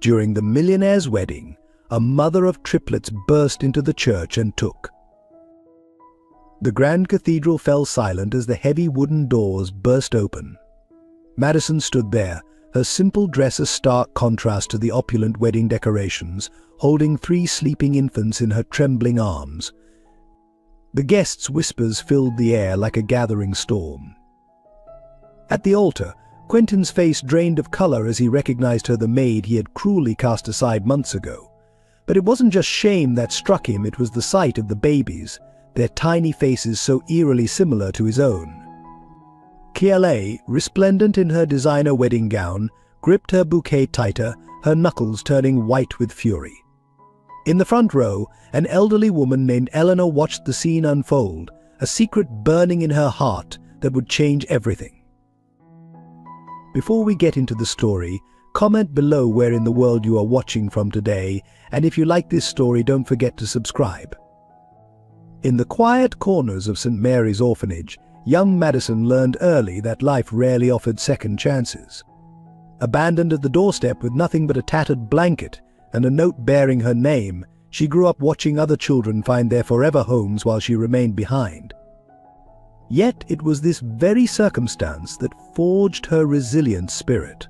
During the millionaire's wedding, a mother of triplets burst into the church and took. The grand cathedral fell silent as the heavy wooden doors burst open. Madison stood there, her simple dress a stark contrast to the opulent wedding decorations, holding 3 sleeping infants in her trembling arms. The guests' whispers filled the air like a gathering storm. At the altar, Quentin's face drained of color as he recognized her, the maid he had cruelly cast aside months ago. But it wasn't just shame that struck him, it was the sight of the babies, their tiny faces so eerily similar to his own. Kiale, resplendent in her designer wedding gown, gripped her bouquet tighter, her knuckles turning white with fury. In the front row, an elderly woman named Eleanor watched the scene unfold, a secret burning in her heart that would change everything. Before we get into the story, comment below where in the world you are watching from today, and if you like this story, don't forget to subscribe. In the quiet corners of St. Mary's Orphanage, young Madison learned early that life rarely offered second chances. Abandoned at the doorstep with nothing but a tattered blanket and a note bearing her name, she grew up watching other children find their forever homes while she remained behind. Yet it was this very circumstance that forged her resilient spirit.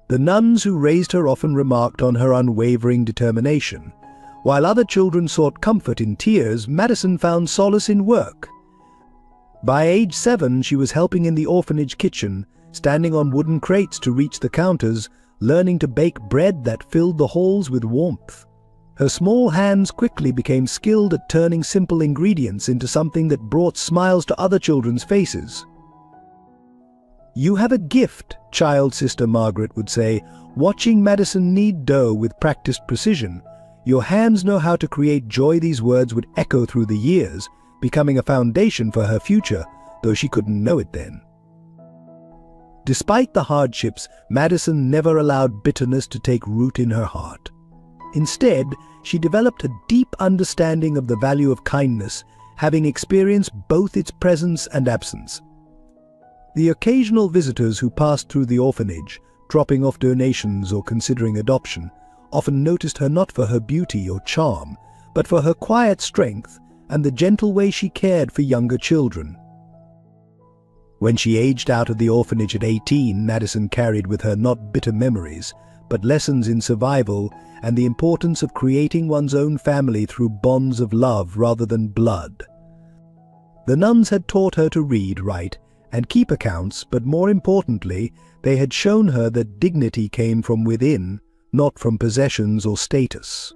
The nuns who raised her often remarked on her unwavering determination. While other children sought comfort in tears, Madison found solace in work. By age 7, she was helping in the orphanage kitchen, standing on wooden crates to reach the counters, learning to bake bread that filled the halls with warmth. Her small hands quickly became skilled at turning simple ingredients into something that brought smiles to other children's faces. "You have a gift," child sister Margaret would say, watching Madison knead dough with practiced precision. "Your hands know how to create joy." These words would echo through the years, becoming a foundation for her future, though she couldn't know it then. Despite the hardships, Madison never allowed bitterness to take root in her heart. Instead, she developed a deep understanding of the value of kindness, having experienced both its presence and absence. The occasional visitors who passed through the orphanage, dropping off donations or considering adoption, often noticed her not for her beauty or charm, but for her quiet strength and the gentle way she cared for younger children. When she aged out of the orphanage at 18, Madison carried with her not bitter memories, but lessons in survival and the importance of creating one's own family through bonds of love rather than blood. The nuns had taught her to read, write, and keep accounts, but more importantly, they had shown her that dignity came from within, not from possessions or status.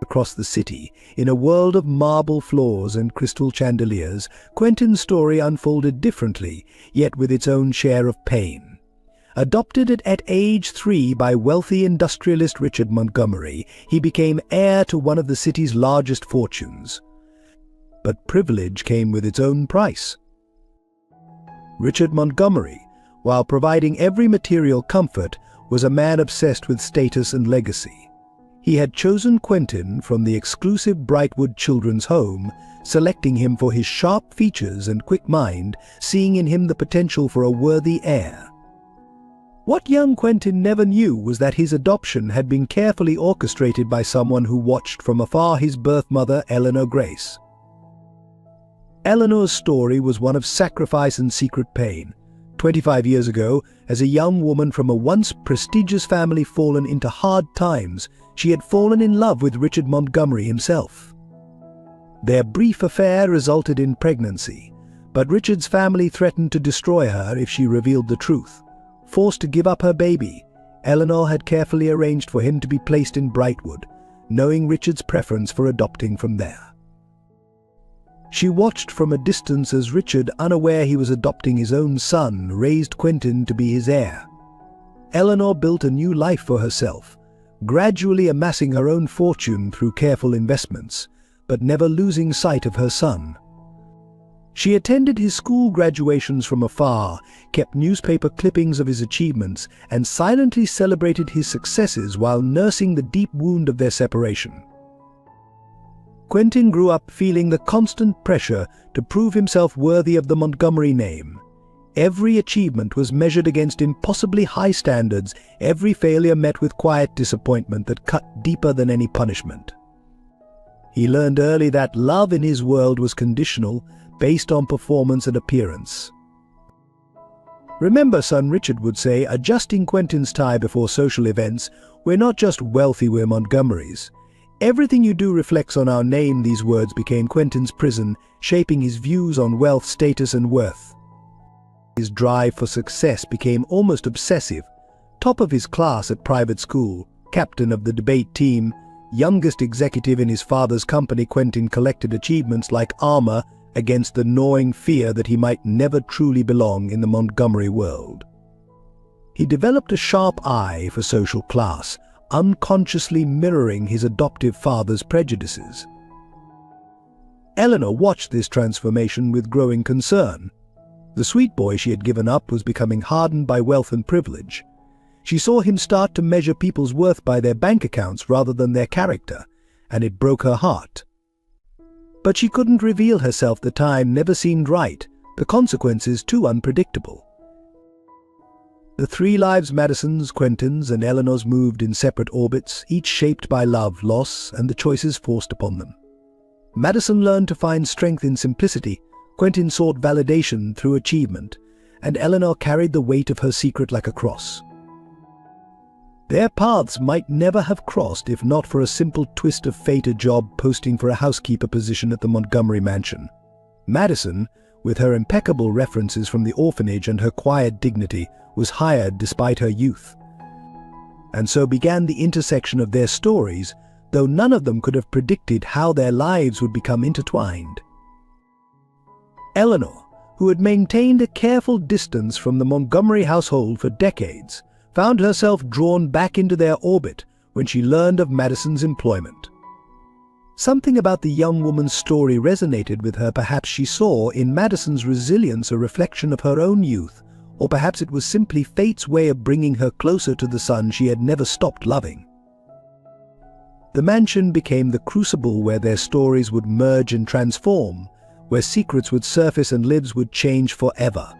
Across the city, in a world of marble floors and crystal chandeliers, Quentin's story unfolded differently, yet with its own share of pain. Adopted at age 3 by wealthy industrialist Richard Montgomery, he became heir to one of the city's largest fortunes. But privilege came with its own price. Richard Montgomery, while providing every material comfort, was a man obsessed with status and legacy. He had chosen Quentin from the exclusive Brightwood Children's Home, selecting him for his sharp features and quick mind, seeing in him the potential for a worthy heir. What young Quentin never knew was that his adoption had been carefully orchestrated by someone who watched from afar his birth mother, Eleanor Grace. Eleanor's story was one of sacrifice and secret pain. 25 years ago, as a young woman from a once prestigious family fallen into hard times, she had fallen in love with Richard Montgomery himself. Their brief affair resulted in pregnancy, but Richard's family threatened to destroy her if she revealed the truth. Forced to give up her baby, Eleanor had carefully arranged for him to be placed in Brightwood, knowing Richard's preference for adopting from there. She watched from a distance as Richard, unaware he was adopting his own son, raised Quentin to be his heir. Eleanor built a new life for herself, gradually amassing her own fortune through careful investments, but never losing sight of her son. She attended his school graduations from afar, kept newspaper clippings of his achievements, and silently celebrated his successes while nursing the deep wound of their separation. Quentin grew up feeling the constant pressure to prove himself worthy of the Montgomery name. Every achievement was measured against impossibly high standards, every failure met with quiet disappointment that cut deeper than any punishment. He learned early that love in his world was conditional, based on performance and appearance. Remember, son Richard would say, adjusting Quentin's tie before social events, we're not just wealthy, we're Montgomerys. Everything you do reflects on our name. These words became Quentin's prison, shaping his views on wealth, status and worth. His drive for success became almost obsessive. Top of his class at private school, captain of the debate team, youngest executive in his father's company, Quentin collected achievements like armor against the gnawing fear that he might never truly belong in the Montgomery world. He developed a sharp eye for social class, unconsciously mirroring his adoptive father's prejudices. Eleanor watched this transformation with growing concern. The sweet boy she had given up was becoming hardened by wealth and privilege. She saw him start to measure people's worth by their bank accounts rather than their character, and it broke her heart. But she couldn't reveal herself. The time never seemed right, the consequences too unpredictable. The three lives, Madison's, Quentin's, and Eleanor's, moved in separate orbits, each shaped by love, loss, and the choices forced upon them. Madison learned to find strength in simplicity, Quentin sought validation through achievement, and Eleanor carried the weight of her secret like a cross. Their paths might never have crossed if not for a simple twist of fate: a job posting for a housekeeper position at the Montgomery mansion. Madison, with her impeccable references from the orphanage and her quiet dignity, was hired despite her youth. And so began the intersection of their stories, though none of them could have predicted how their lives would become intertwined. Eleanor, who had maintained a careful distance from the Montgomery household for decades, found herself drawn back into their orbit when she learned of Madison's employment. Something about the young woman's story resonated with her. Perhaps she saw in Madison's resilience a reflection of her own youth, or perhaps it was simply fate's way of bringing her closer to the son she had never stopped loving. The mansion became the crucible where their stories would merge and transform, where secrets would surface and lives would change forever.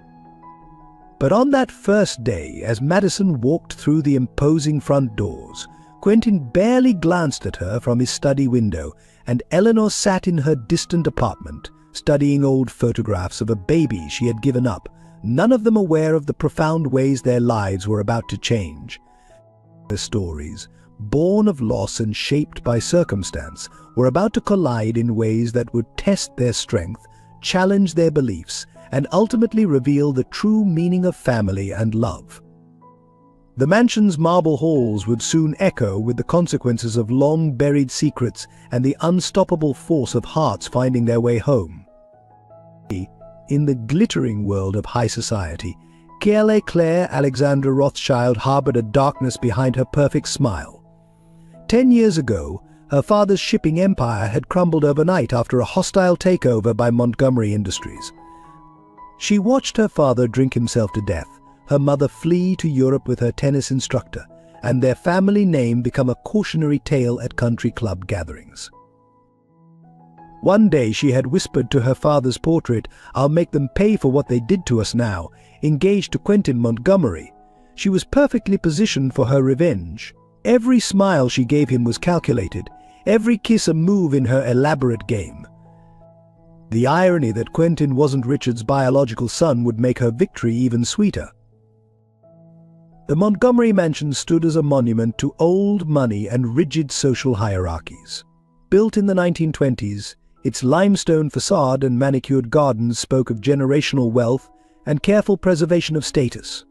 But on that first day, as Madison walked through the imposing front doors, Quentin barely glanced at her from his study window, and Eleanor sat in her distant apartment, studying old photographs of a baby she had given up, none of them aware of the profound ways their lives were about to change. Their stories, born of loss and shaped by circumstance, were about to collide in ways that would test their strength, challenge their beliefs, and ultimately reveal the true meaning of family and love. The mansion's marble halls would soon echo with the consequences of long-buried secrets and the unstoppable force of hearts finding their way home. In the glittering world of high society, Claire Alexandra Rothschild harbored a darkness behind her perfect smile. 10 years ago, her father's shipping empire had crumbled overnight after a hostile takeover by Montgomery Industries. She watched her father drink himself to death, her mother flee to Europe with her tennis instructor, and their family name become a cautionary tale at country club gatherings. One day she had whispered to her father's portrait, "I'll make them pay for what they did to us now," engaged to Quentin Montgomery. She was perfectly positioned for her revenge. Every smile she gave him was calculated, every kiss a move in her elaborate game. The irony that Quentin wasn't Richard's biological son would make her victory even sweeter. The Montgomery mansion stood as a monument to old money and rigid social hierarchies. Built in the 1920s, its limestone facade and manicured gardens spoke of generational wealth and careful preservation of status.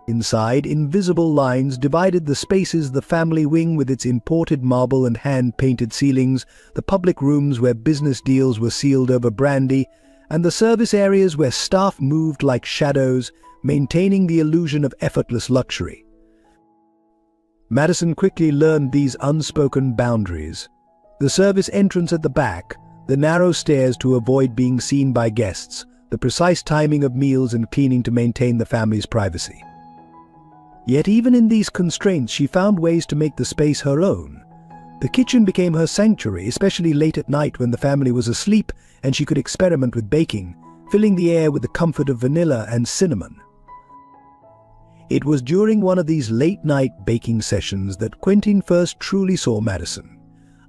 Inside, invisible lines divided the spaces: the family wing with its imported marble and hand-painted ceilings, the public rooms where business deals were sealed over brandy, and the service areas where staff moved like shadows, maintaining the illusion of effortless luxury. Madison quickly learned these unspoken boundaries. The service entrance at the back, the narrow stairs to avoid being seen by guests, the precise timing of meals and cleaning to maintain the family's privacy. Yet even in these constraints, she found ways to make the space her own. The kitchen became her sanctuary, especially late at night when the family was asleep and she could experiment with baking, filling the air with the comfort of vanilla and cinnamon. It was during one of these late-night baking sessions that Quentin first truly saw Madison.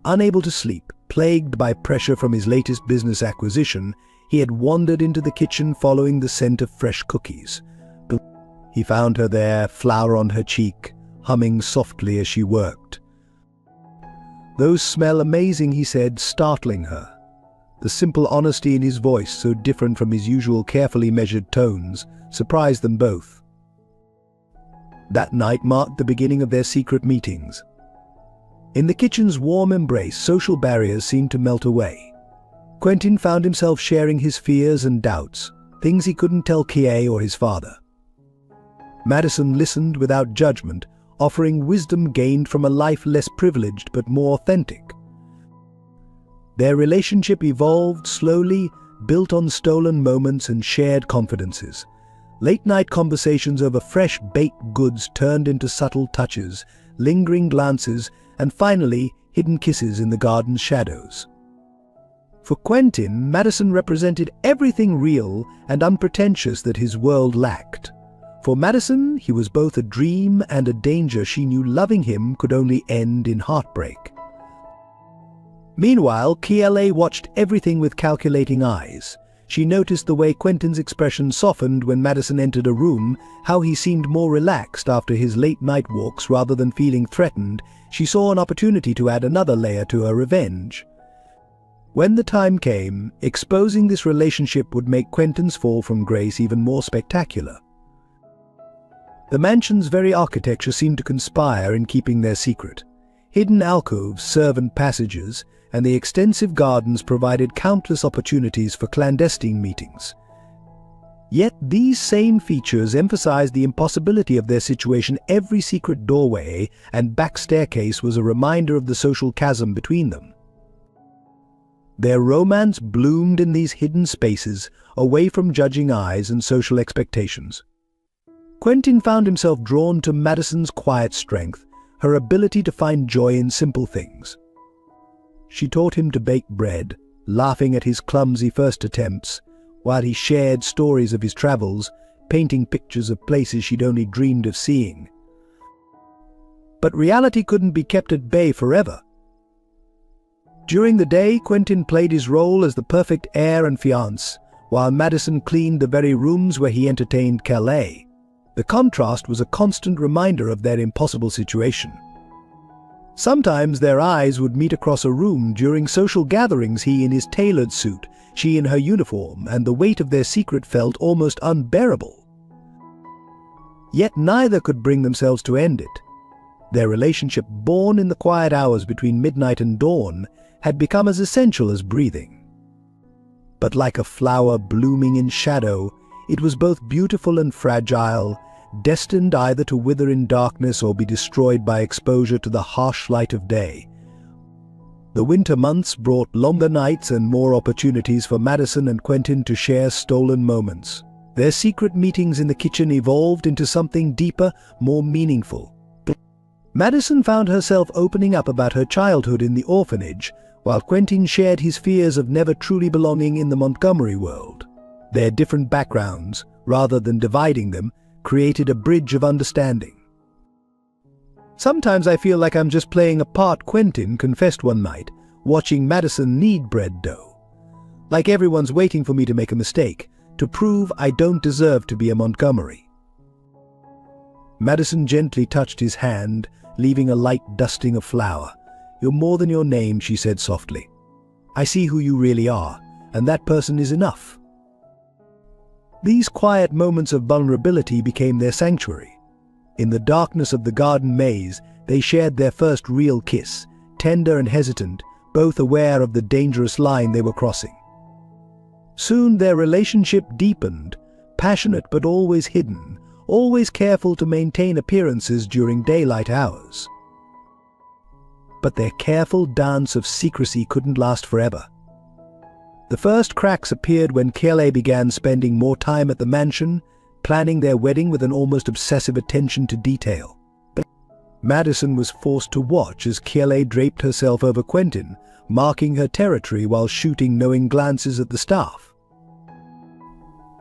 Unable to sleep, plagued by pressure from his latest business acquisition, he had wandered into the kitchen following the scent of fresh cookies. He found her there, flour on her cheek, humming softly as she worked. "Those smell amazing," he said, startling her. The simple honesty in his voice, so different from his usual carefully measured tones, surprised them both. That night marked the beginning of their secret meetings. In the kitchen's warm embrace, social barriers seemed to melt away. Quentin found himself sharing his fears and doubts, things he couldn't tell Kay or his father. Madison listened without judgment, offering wisdom gained from a life less privileged but more authentic. Their relationship evolved slowly, built on stolen moments and shared confidences. Late-night conversations over fresh baked goods turned into subtle touches, lingering glances, and finally, hidden kisses in the garden's shadows. For Quentin, Madison represented everything real and unpretentious that his world lacked. For Madison, he was both a dream and a danger she knew loving him could only end in heartbreak. Meanwhile, Kay watched everything with calculating eyes. She noticed the way Quentin's expression softened when Madison entered a room, how he seemed more relaxed after his late-night walks rather than feeling threatened. She saw an opportunity to add another layer to her revenge. When the time came, exposing this relationship would make Quentin's fall from grace even more spectacular. The mansion's very architecture seemed to conspire in keeping their secret. Hidden alcoves, servant passages, and the extensive gardens provided countless opportunities for clandestine meetings. Yet these same features emphasized the impossibility of their situation. Every secret doorway and back staircase was a reminder of the social chasm between them. Their romance bloomed in these hidden spaces, away from judging eyes and social expectations. Quentin found himself drawn to Madison's quiet strength, her ability to find joy in simple things. She taught him to bake bread, laughing at his clumsy first attempts, while he shared stories of his travels, painting pictures of places she'd only dreamed of seeing. But reality couldn't be kept at bay forever. During the day, Quentin played his role as the perfect heir and fiancé, while Madison cleaned the very rooms where he entertained Calais. The contrast was a constant reminder of their impossible situation. Sometimes their eyes would meet across a room during social gatherings, he in his tailored suit, she in her uniform, and the weight of their secret felt almost unbearable. Yet neither could bring themselves to end it. Their relationship, born in the quiet hours between midnight and dawn, had become as essential as breathing. But like a flower blooming in shadow, it was both beautiful and fragile, destined either to wither in darkness or be destroyed by exposure to the harsh light of day. The winter months brought longer nights and more opportunities for Madison and Quentin to share stolen moments. Their secret meetings in the kitchen evolved into something deeper, more meaningful. Madison found herself opening up about her childhood in the orphanage, while Quentin shared his fears of never truly belonging in the Montgomery world. Their different backgrounds, rather than dividing them, created a bridge of understanding. "Sometimes I feel like I'm just playing a part," Quentin confessed one night, watching Madison knead bread dough. "Like everyone's waiting for me to make a mistake, to prove I don't deserve to be a Montgomery." Madison gently touched his hand, leaving a light dusting of flour. "You're more than your name," she said softly. "I see who you really are, and that person is enough." These quiet moments of vulnerability became their sanctuary. In the darkness of the garden maze, they shared their first real kiss, tender and hesitant, both aware of the dangerous line they were crossing. Soon their relationship deepened, passionate but always hidden, always careful to maintain appearances during daylight hours. But their careful dance of secrecy couldn't last forever. The first cracks appeared when Kay began spending more time at the mansion, planning their wedding with an almost obsessive attention to detail. But Madison was forced to watch as Kay draped herself over Quentin, marking her territory while shooting knowing glances at the staff.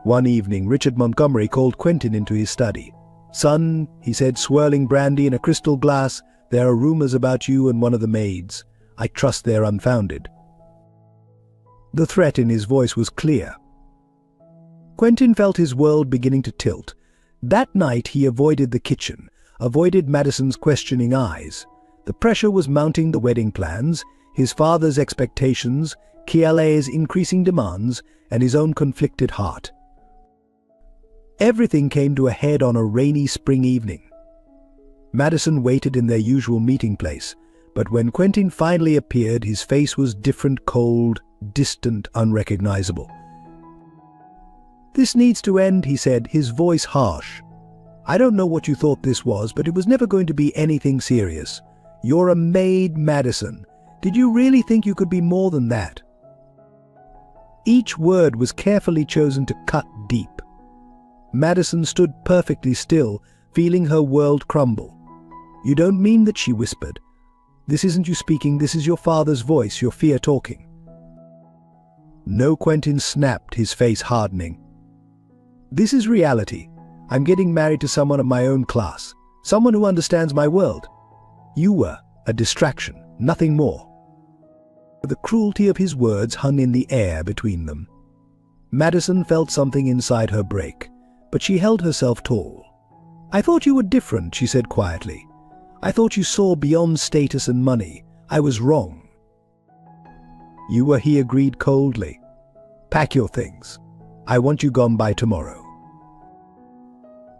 One evening, Richard Montgomery called Quentin into his study. "Son," he said, swirling brandy in a crystal glass, "there are rumors about you and one of the maids. I trust they're unfounded." The threat in his voice was clear. Quentin felt his world beginning to tilt. That night he avoided the kitchen, avoided Madison's questioning eyes. The pressure was mounting: the wedding plans, his father's expectations, KLA's increasing demands, and his own conflicted heart. Everything came to a head on a rainy spring evening. Madison waited in their usual meeting place, but when Quentin finally appeared, his face was different, cold, distant, unrecognizable. "This needs to end," he said, his voice harsh. "I don't know what you thought this was, but it was never going to be anything serious. You're a maid, Madison. Did you really think you could be more than that?" Each word was carefully chosen to cut deep. Madison stood perfectly still, feeling her world crumble. "You don't mean that," she whispered. "This isn't you speaking, this is your father's voice, your fear talking." "No," Quentin snapped, his face hardening. "This is reality. I'm getting married to someone of my own class, someone who understands my world. You were a distraction, nothing more." The cruelty of his words hung in the air between them. Madison felt something inside her break, but she held herself tall. "I thought you were different," she said quietly. "I thought you saw beyond status and money. I was wrong." "You were," he agreed coldly. "Pack your things. I want you gone by tomorrow."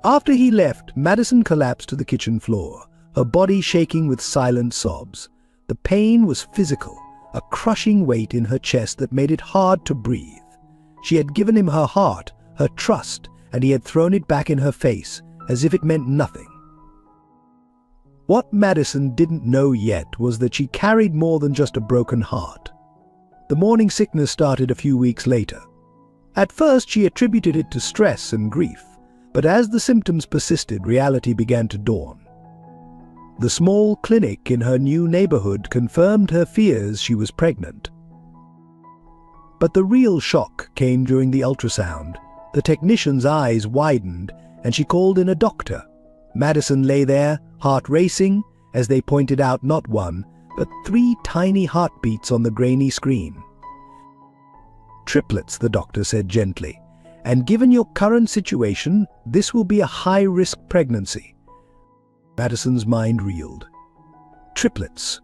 After he left, Madison collapsed to the kitchen floor, her body shaking with silent sobs. The pain was physical, a crushing weight in her chest that made it hard to breathe. She had given him her heart, her trust, and he had thrown it back in her face, as if it meant nothing. What Madison didn't know yet was that she carried more than just a broken heart. The morning sickness started a few weeks later. At first she attributed it to stress and grief, but as the symptoms persisted, reality began to dawn. The small clinic in her new neighborhood confirmed her fears: she was pregnant. But the real shock came during the ultrasound. The technician's eyes widened, and she called in a doctor. Madison lay there, heart racing, as they pointed out not one, but 3 tiny heartbeats on the grainy screen. "Triplets," the doctor said gently, "and given your current situation, this will be a high-risk pregnancy." Madison's mind reeled. Triplets.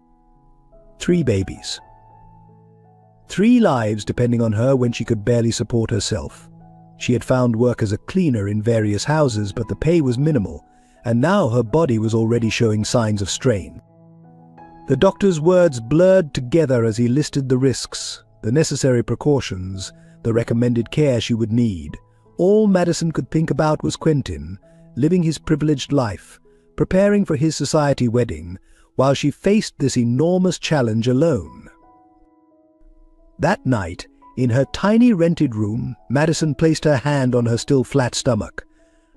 3 babies. 3 lives depending on her when she could barely support herself. She had found work as a cleaner in various houses, but the pay was minimal, and now her body was already showing signs of strain. The doctor's words blurred together as he listed the risks, the necessary precautions, the recommended care she would need. All Madison could think about was Quentin, living his privileged life, preparing for his society wedding, while she faced this enormous challenge alone. That night, in her tiny rented room, Madison placed her hand on her still flat stomach.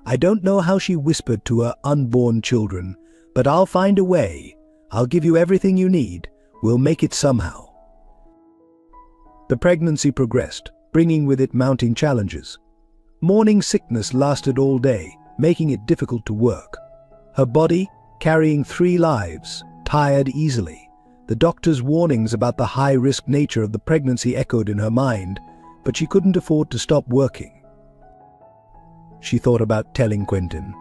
"I don't know how," she whispered to her unborn children, "but I'll find a way. I'll give you everything you need. We'll make it somehow." The pregnancy progressed, bringing with it mounting challenges. Morning sickness lasted all day, making it difficult to work. Her body, carrying 3 lives, tired easily. The doctor's warnings about the high-risk nature of the pregnancy echoed in her mind, but she couldn't afford to stop working. She thought about telling Quentin.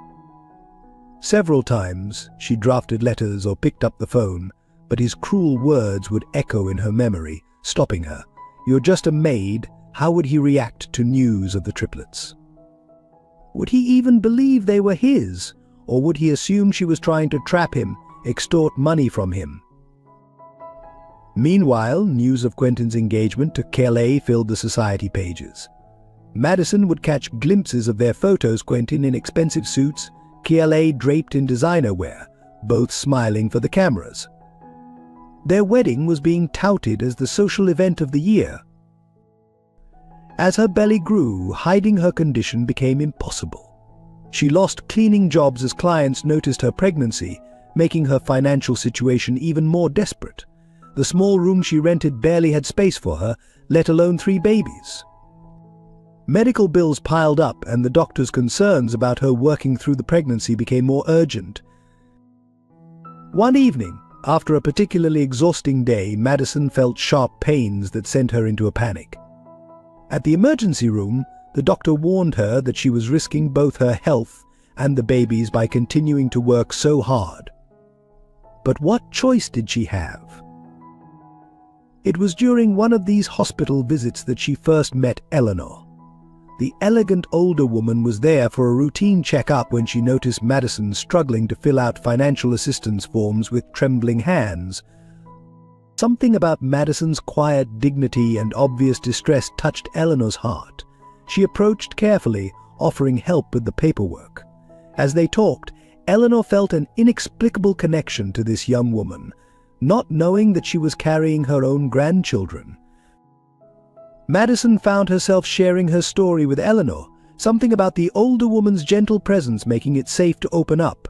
Several times she drafted letters or picked up the phone, but his cruel words would echo in her memory, stopping her. "You're just a maid. How would he react to news of the triplets? Would he even believe they were his, or would he assume she was trying to trap him, extort money from him?" Meanwhile, news of Quentin's engagement to KLA filled the society pages. Madison would catch glimpses of their photos, Quentin in expensive suits, KLA draped in designer wear, both smiling for the cameras. Their wedding was being touted as the social event of the year. As her belly grew, hiding her condition became impossible. She lost cleaning jobs as clients noticed her pregnancy, making her financial situation even more desperate. The small room she rented barely had space for her, let alone 3 babies. Medical bills piled up, and the doctor's concerns about her working through the pregnancy became more urgent. One evening, after a particularly exhausting day, Madison felt sharp pains that sent her into a panic. At the emergency room, the doctor warned her that she was risking both her health and the baby's by continuing to work so hard. But what choice did she have? It was during one of these hospital visits that she first met Eleanor. The elegant older woman was there for a routine checkup when she noticed Madison struggling to fill out financial assistance forms with trembling hands. Something about Madison's quiet dignity and obvious distress touched Eleanor's heart. She approached carefully, offering help with the paperwork. As they talked, Eleanor felt an inexplicable connection to this young woman, not knowing that she was carrying her own grandchildren. Madison found herself sharing her story with Eleanor, something about the older woman's gentle presence making it safe to open up.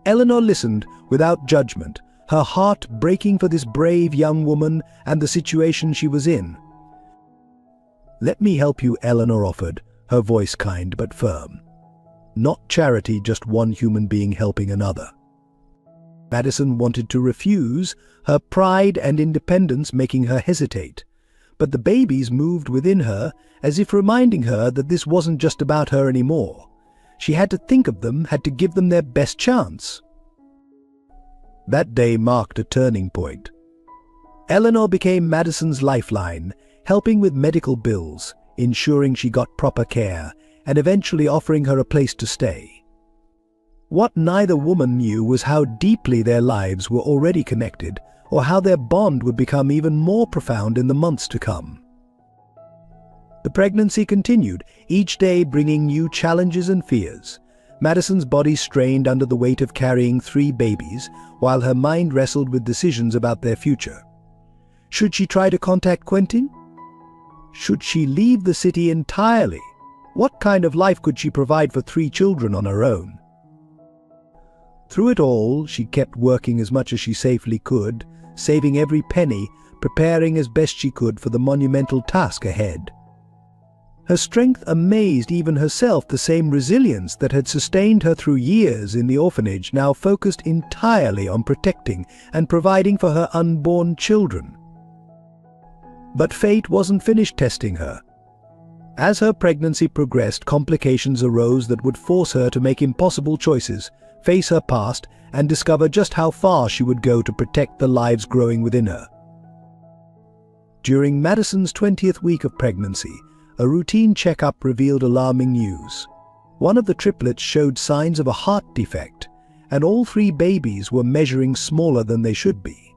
Eleanor listened without judgment, her heart breaking for this brave young woman and the situation she was in. "Let me help you," Eleanor offered, her voice kind but firm. Not charity, just one human being helping another. Madison wanted to refuse, her pride and independence making her hesitate. But the babies moved within her, as if reminding her that this wasn't just about her anymore. She had to think of them, had to give them their best chance. That day marked a turning point. Eleanor became Madison's lifeline, helping with medical bills, ensuring she got proper care, and eventually offering her a place to stay. What neither woman knew was how deeply their lives were already connected, or how their bond would become even more profound in the months to come. The pregnancy continued, each day bringing new challenges and fears. Madison's body strained under the weight of carrying 3 babies, while her mind wrestled with decisions about their future. Should she try to contact Quentin? Should she leave the city entirely? What kind of life could she provide for 3 children on her own? Through it all, she kept working as much as she safely could, saving every penny, preparing as best she could for the monumental task ahead. Her strength amazed even herself. The same resilience that had sustained her through years in the orphanage now focused entirely on protecting and providing for her unborn children. But fate wasn't finished testing her. As her pregnancy progressed, complications arose that would force her to make impossible choices, face her past, and discover just how far she would go to protect the lives growing within her. During Madison's 20th week of pregnancy, a routine checkup revealed alarming news. One of the triplets showed signs of a heart defect, and all 3 babies were measuring smaller than they should be.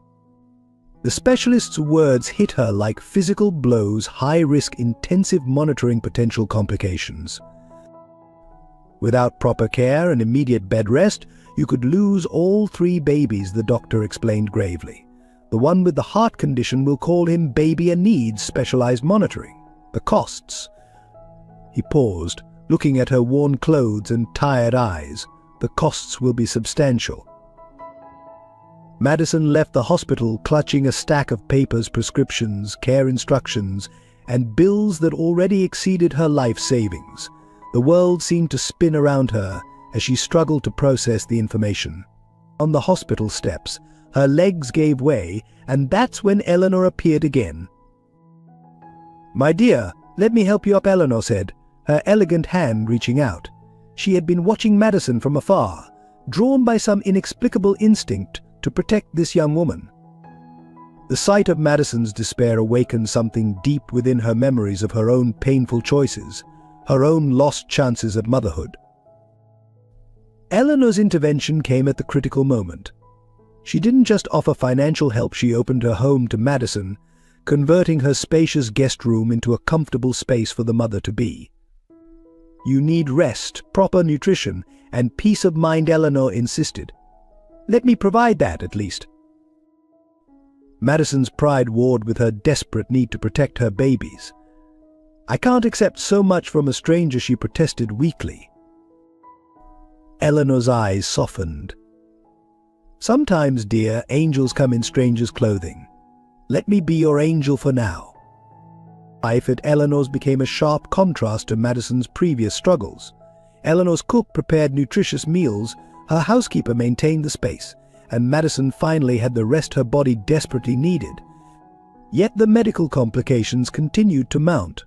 The specialist's words hit her like physical blows: high-risk, intensive monitoring, potential complications. Without proper care and immediate bed rest, you could lose all 3 babies, the doctor explained gravely. The one with the heart condition will call him baby and needs specialized monitoring. The costs. He paused, looking at her worn clothes and tired eyes. The costs will be substantial. Madison left the hospital clutching a stack of papers, prescriptions, care instructions, and bills that already exceeded her life savings. The world seemed to spin around her as she struggled to process the information. On the hospital steps, her legs gave way, and that's when Eleanor appeared again. "My dear, let me help you up," Eleanor said, her elegant hand reaching out. She had been watching Madison from afar, drawn by some inexplicable instinct to protect this young woman. The sight of Madison's despair awakened something deep within her, memories of her own painful choices, her own lost chances at motherhood. Eleanor's intervention came at the critical moment. She didn't just offer financial help, she opened her home to Madison, converting her spacious guest room into a comfortable space for the mother-to-be. "You need rest, proper nutrition, and peace of mind," Eleanor insisted. "Let me provide that, at least." Madison's pride warred with her desperate need to protect her babies. "I can't accept so much from a stranger," she protested weakly. Eleanor's eyes softened. "Sometimes, dear, angels come in strangers' clothing. Let me be your angel for now." Life at Eleanor's became a sharp contrast to Madison's previous struggles. Eleanor's cook prepared nutritious meals, her housekeeper maintained the space, and Madison finally had the rest her body desperately needed. Yet the medical complications continued to mount.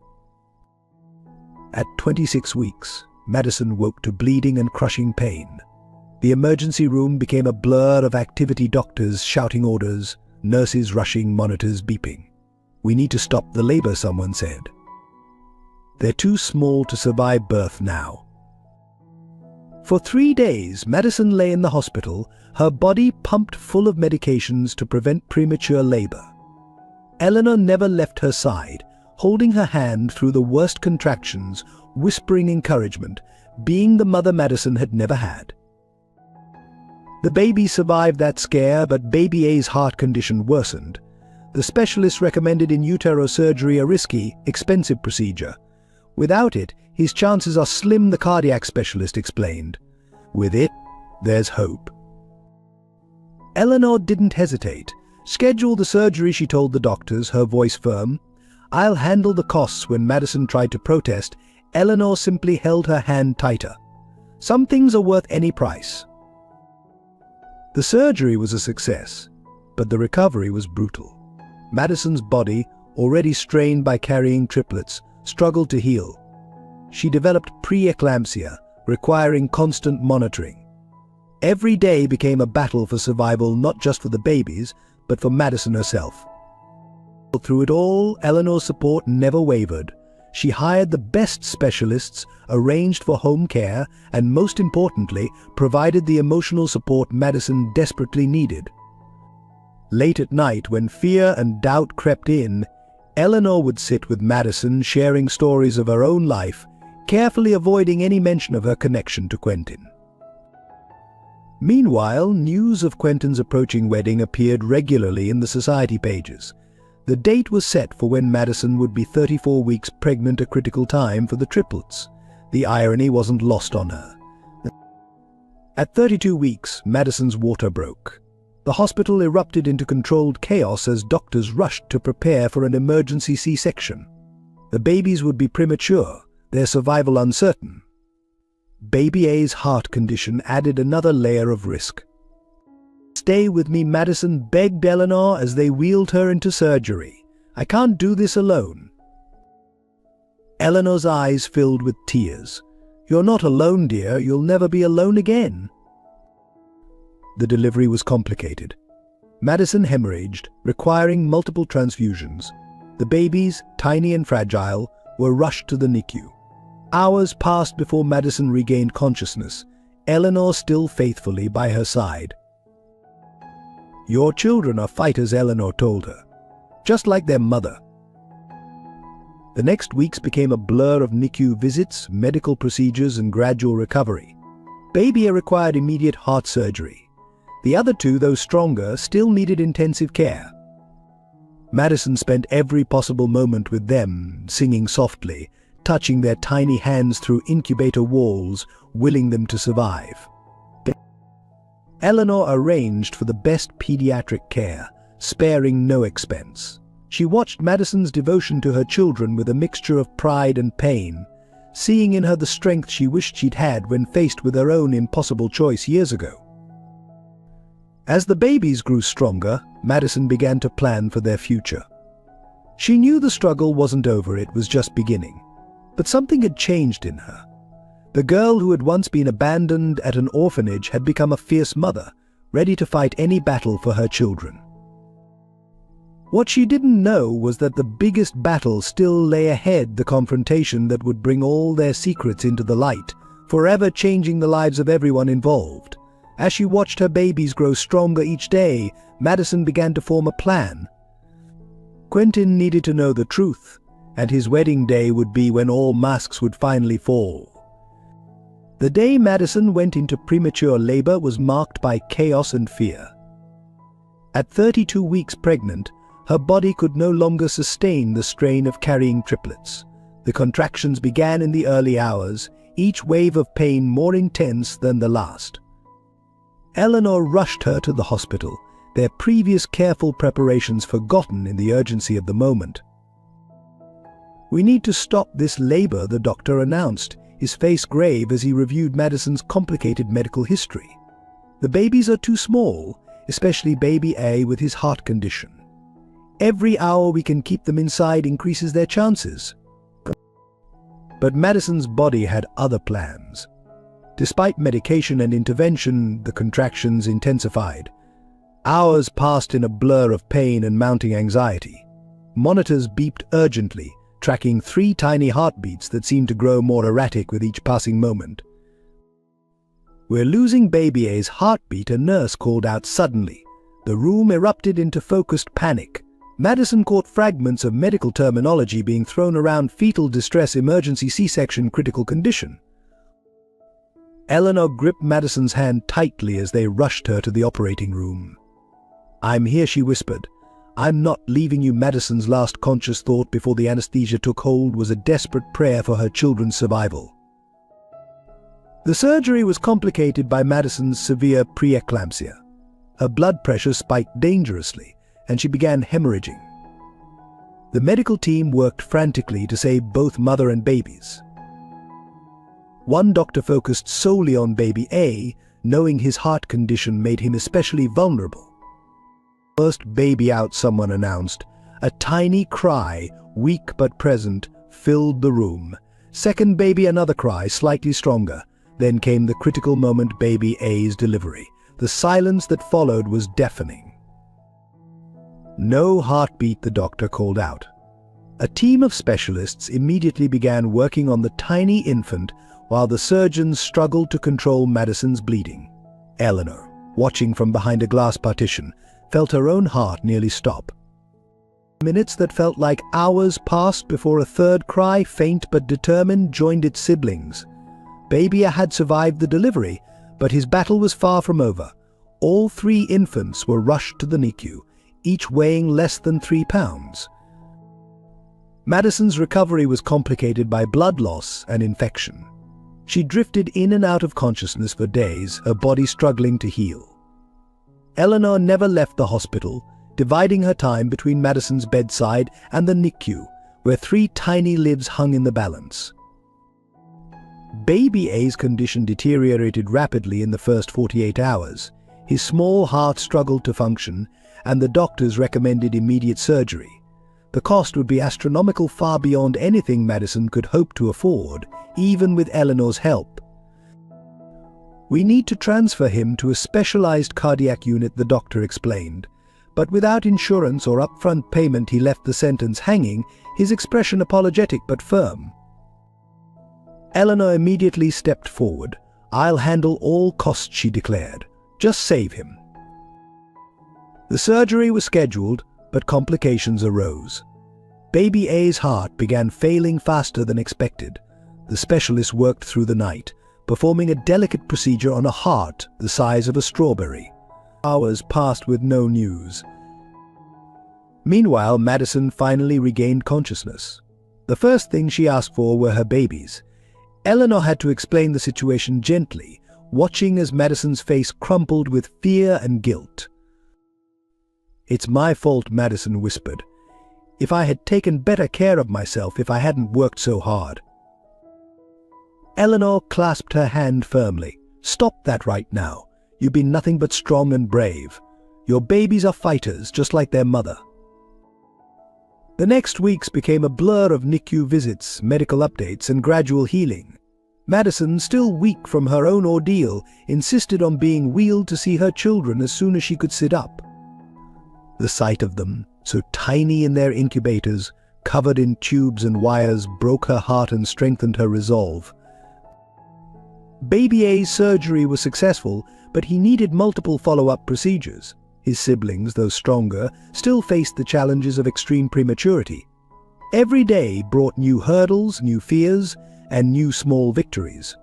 At 26 weeks, Madison woke to bleeding and crushing pain. The emergency room became a blur of activity, doctors shouting orders, nurses rushing, monitors beeping. "We need to stop the labor," someone said. "They're too small to survive birth now." For 3 days, Madison lay in the hospital, her body pumped full of medications to prevent premature labor. Eleanor never left her side, holding her hand through the worst contractions, whispering encouragement, being the mother Madison had never had. The baby survived that scare, but baby A's heart condition worsened. The specialists recommended in utero surgery, a risky, expensive procedure. Without it, his chances are slim, the cardiac specialist explained. With it, there's hope. Eleanor didn't hesitate. "Schedule the surgery," she told the doctors, her voice firm. "I'll handle the costs." When Madison tried to protest, Eleanor simply held her hand tighter. "Some things are worth any price." The surgery was a success, but the recovery was brutal. Madison's body, already strained by carrying triplets, struggled to heal. She developed preeclampsia, requiring constant monitoring. Every day became a battle for survival, not just for the babies, but for Madison herself. Through it all, Eleanor's support never wavered. She hired the best specialists, arranged for home care, and most importantly, provided the emotional support Madison desperately needed. Late at night, when fear and doubt crept in, Eleanor would sit with Madison, sharing stories of her own life, carefully avoiding any mention of her connection to Quentin. Meanwhile, news of Quentin's approaching wedding appeared regularly in the society pages. The date was set for when Madison would be 34 weeks pregnant, a critical time for the triplets. The irony wasn't lost on her. At 32 weeks, Madison's water broke. The hospital erupted into controlled chaos as doctors rushed to prepare for an emergency C-section. The babies would be premature, their survival uncertain. Baby A's heart condition added another layer of risk. "Stay with me," Madison begged Eleanor as they wheeled her into surgery. "I can't do this alone." Eleanor's eyes filled with tears. "You're not alone, dear. You'll never be alone again." The delivery was complicated. Madison hemorrhaged, requiring multiple transfusions. The babies, tiny and fragile, were rushed to the NICU. Hours passed before Madison regained consciousness, Eleanor still faithfully by her side. "Your children are fighters," Eleanor told her, "just like their mother." The next weeks became a blur of NICU visits, medical procedures, and gradual recovery. Baby A required immediate heart surgery. The other two, though stronger, still needed intensive care. Madison spent every possible moment with them, singing softly, touching their tiny hands through incubator walls, willing them to survive. Eleanor arranged for the best pediatric care, sparing no expense. She watched Madison's devotion to her children with a mixture of pride and pain, seeing in her the strength she wished she'd had when faced with her own impossible choice years ago. As the babies grew stronger, Madison began to plan for their future. She knew the struggle wasn't over, it was just beginning. But something had changed in her. The girl who had once been abandoned at an orphanage had become a fierce mother, ready to fight any battle for her children. What she didn't know was that the biggest battle still lay ahead, the confrontation that would bring all their secrets into the light, forever changing the lives of everyone involved. As she watched her babies grow stronger each day, Madison began to form a plan. Quentin needed to know the truth, and his wedding day would be when all masks would finally fall. The day Madison went into premature labor was marked by chaos and fear. At 32 weeks pregnant, her body could no longer sustain the strain of carrying triplets. The contractions began in the early hours, each wave of pain more intense than the last. Eleanor rushed her to the hospital, their previous careful preparations forgotten in the urgency of the moment. "We need to stop this labor," the doctor announced, his face grave as he reviewed Madison's complicated medical history. "The babies are too small, especially baby A with his heart condition. Every hour we can keep them inside increases their chances." But Madison's body had other plans. Despite medication and intervention, the contractions intensified. Hours passed in a blur of pain and mounting anxiety. Monitors beeped urgently, tracking 3 tiny heartbeats that seemed to grow more erratic with each passing moment. "We're losing baby A's heartbeat," a nurse called out suddenly. The room erupted into focused panic. Madison caught fragments of medical terminology being thrown around: fetal distress, emergency C-section, critical condition. Eleanor gripped Madison's hand tightly as they rushed her to the operating room. "I'm here," she whispered. "I'm not leaving you." Madison's last conscious thought before the anesthesia took hold was a desperate prayer for her children's survival. The surgery was complicated by Madison's severe preeclampsia. Her blood pressure spiked dangerously, and she began hemorrhaging. The medical team worked frantically to save both mother and babies. One doctor focused solely on baby A, knowing his heart condition made him especially vulnerable. "First baby out," someone announced. A tiny cry, weak but present, filled the room. "Second baby," another cry, slightly stronger. Then came the critical moment: baby A's delivery. The silence that followed was deafening. "No heartbeat," the doctor called out. A team of specialists immediately began working on the tiny infant while the surgeons struggled to control Madison's bleeding. Eleanor, watching from behind a glass partition, felt her own heart nearly stop. Minutes that felt like hours passed before a third cry, faint but determined, joined its siblings. Baby had survived the delivery, but his battle was far from over. All 3 infants were rushed to the NICU, each weighing less than 3 pounds. Madison's recovery was complicated by blood loss and infection. She drifted in and out of consciousness for days, her body struggling to heal. Eleanor never left the hospital, dividing her time between Madison's bedside and the NICU, where 3 tiny lives hung in the balance. Baby A's condition deteriorated rapidly in the first 48 hours. His small heart struggled to function, and the doctors recommended immediate surgery. The cost would be astronomical, far beyond anything Madison could hope to afford, even with Eleanor's help. "We need to transfer him to a specialized cardiac unit," the doctor explained. But without insurance or upfront payment, he left the sentence hanging, his expression apologetic but firm. Eleanor immediately stepped forward. "I'll handle all costs," she declared. "Just save him." The surgery was scheduled, but complications arose. Baby A's heart began failing faster than expected. The specialists worked through the night, performing a delicate procedure on a heart the size of a strawberry. Hours passed with no news. Meanwhile, Madison finally regained consciousness. The first thing she asked for were her babies. Eleanor had to explain the situation gently, watching as Madison's face crumpled with fear and guilt. "It's my fault," Madison whispered. "If I had taken better care of myself, if I hadn't worked so hard." Eleanor clasped her hand firmly. "Stop that right now. You've been nothing but strong and brave. Your babies are fighters, just like their mother." The next weeks became a blur of NICU visits, medical updates, and gradual healing. Madison, still weak from her own ordeal, insisted on being wheeled to see her children as soon as she could sit up. The sight of them, so tiny in their incubators, covered in tubes and wires, broke her heart and strengthened her resolve. Baby A's surgery was successful, but he needed multiple follow-up procedures. His siblings, though stronger, still faced the challenges of extreme prematurity. Every day brought new hurdles, new fears, and new small victories.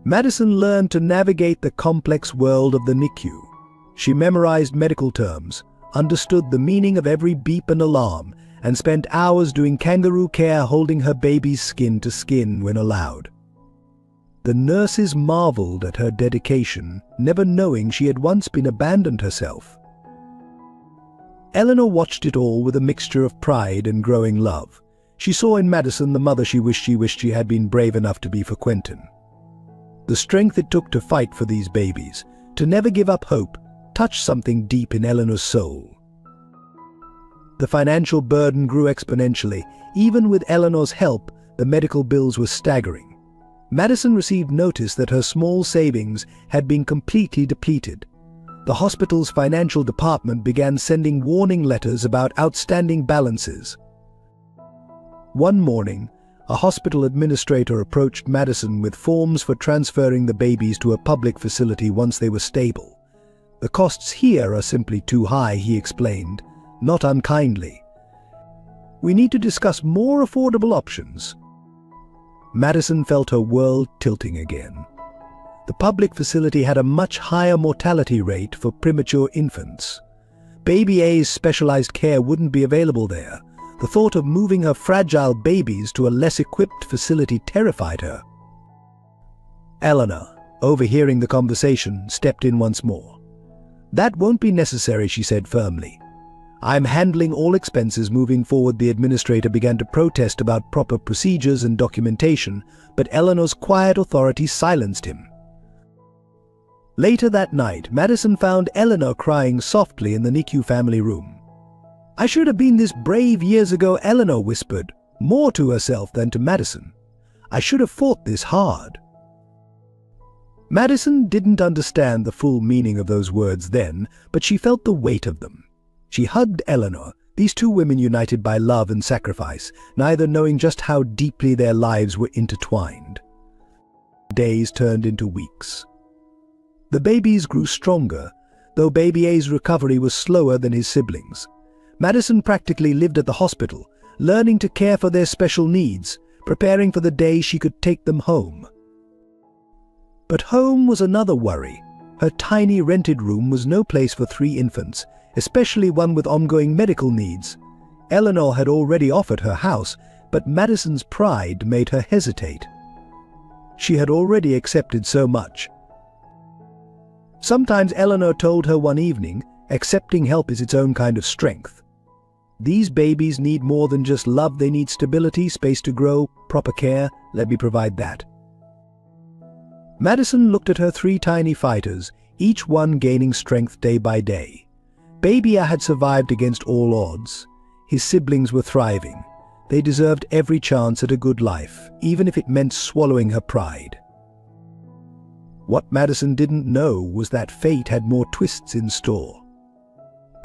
Madison learned to navigate the complex world of the NICU. She memorized medical terms, understood the meaning of every beep and alarm, and spent hours doing kangaroo care, holding her baby's skin to skin when allowed. The nurses marveled at her dedication, never knowing she had once been abandoned herself. Eleanor watched it all with a mixture of pride and growing love. She saw in Madison the mother she wished she had been brave enough to be for Quentin. The strength it took to fight for these babies, to never give up hope, touched something deep in Eleanor's soul. The financial burden grew exponentially. Even with Eleanor's help, the medical bills were staggering. Madison received notice that her small savings had been completely depleted. The hospital's financial department began sending warning letters about outstanding balances. One morning, a hospital administrator approached Madison with forms for transferring the babies to a public facility once they were stable. "The costs here are simply too high," he explained, not unkindly. "We need to discuss more affordable options." Madison felt her world tilting again. The public facility had a much higher mortality rate for premature infants. Baby A's specialized care wouldn't be available there. The thought of moving her fragile babies to a less equipped facility terrified her. Eleanor, overhearing the conversation, stepped in once more. "That won't be necessary," she said firmly. "I'm handling all expenses moving forward." The administrator began to protest about proper procedures and documentation, but Eleanor's quiet authority silenced him. Later that night, Madison found Eleanor crying softly in the NICU family room. "I should have been this brave years ago," Eleanor whispered, more to herself than to Madison. "I should have fought this hard." Madison didn't understand the full meaning of those words then, but she felt the weight of them. She hugged Eleanor, these two women united by love and sacrifice, neither knowing just how deeply their lives were intertwined. Days turned into weeks. The babies grew stronger, though Baby A's recovery was slower than his siblings. Madison practically lived at the hospital, learning to care for their special needs, preparing for the day she could take them home. But home was another worry. Her tiny rented room was no place for 3 infants, especially one with ongoing medical needs. Eleanor had already offered her house, but Madison's pride made her hesitate. She had already accepted so much. Sometimes Eleanor told her one evening, accepting help is its own kind of strength. These babies need more than just love. They need stability, space to grow, proper care. Let me provide that. Madison looked at her 3 tiny fighters, each one gaining strength day by day. Baby A had survived against all odds. His siblings were thriving. They deserved every chance at a good life, even if it meant swallowing her pride. What Madison didn't know was that fate had more twists in store.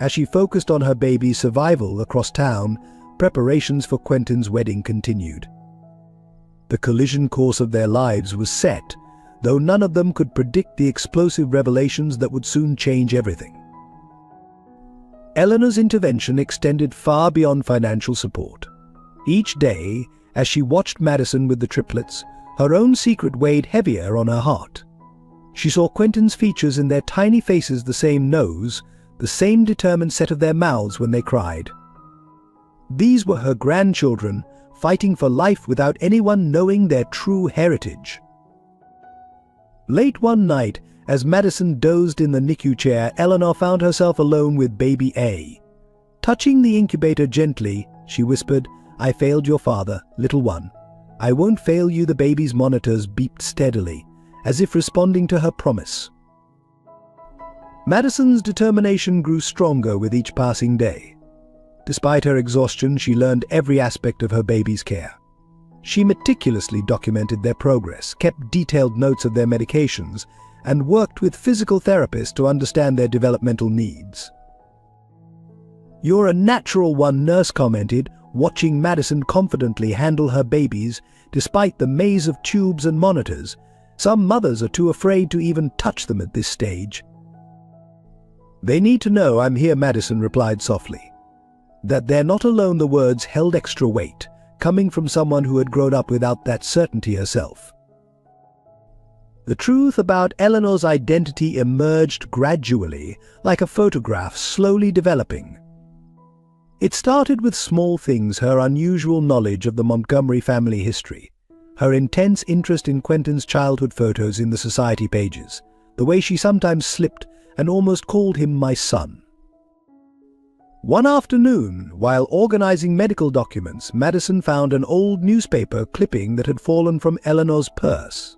As she focused on her baby's survival across town, preparations for Quentin's wedding continued. The collision course of their lives was set, though none of them could predict the explosive revelations that would soon change everything. Eleanor's intervention extended far beyond financial support. Each day, as she watched Madison with the triplets, her own secret weighed heavier on her heart. She saw Quentin's features in their tiny faces, the same nose, the same determined set of their mouths when they cried. These were her grandchildren, fighting for life without anyone knowing their true heritage. Late one night, as Madison dozed in the NICU chair, Eleanor found herself alone with Baby A. Touching the incubator gently, she whispered, "I failed your father, little one. I won't fail you." The baby's monitors beeped steadily, as if responding to her promise. Madison's determination grew stronger with each passing day. Despite her exhaustion, she learned every aspect of her baby's care. She meticulously documented their progress, kept detailed notes of their medications, and worked with physical therapists to understand their developmental needs. "You're a natural one," nurse commented, watching Madison confidently handle her babies despite the maze of tubes and monitors. "Some mothers are too afraid to even touch them at this stage." "They need to know I'm here," Madison replied softly. That they're not alone. The words held extra weight, coming from someone who had grown up without that certainty herself. The truth about Eleanor's identity emerged gradually, like a photograph slowly developing. It started with small things: her unusual knowledge of the Montgomery family history, her intense interest in Quentin's childhood photos in the society pages, the way she sometimes slipped and almost called him "my son." One afternoon, while organizing medical documents, Madison found an old newspaper clipping that had fallen from Eleanor's purse.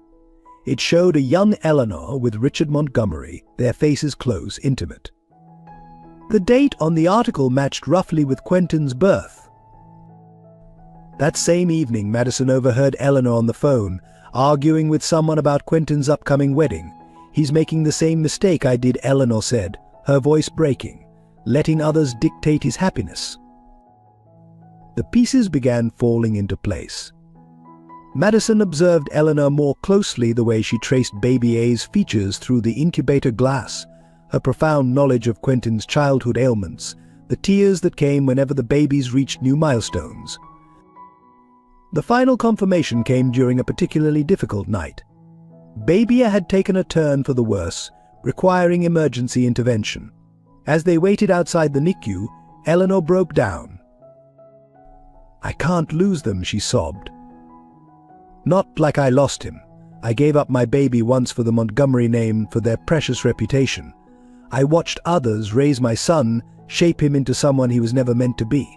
It showed a young Eleanor with Richard Montgomery, their faces close, intimate. The date on the article matched roughly with Quentin's birth. That same evening, Madison overheard Eleanor on the phone, arguing with someone about Quentin's upcoming wedding. "He's making the same mistake I did," Eleanor said, her voice breaking, "letting others dictate his happiness." The pieces began falling into place. Madison observed Eleanor more closely, the way she traced baby A's features through the incubator glass, her profound knowledge of Quentin's childhood ailments, the tears that came whenever the babies reached new milestones. The final confirmation came during a particularly difficult night. Baby A had taken a turn for the worse, requiring emergency intervention. As they waited outside the NICU, Eleanor broke down. "I can't lose them," she sobbed. "Not like I lost him. I gave up my baby once for the Montgomery name, for their precious reputation. I watched others raise my son, shape him into someone he was never meant to be."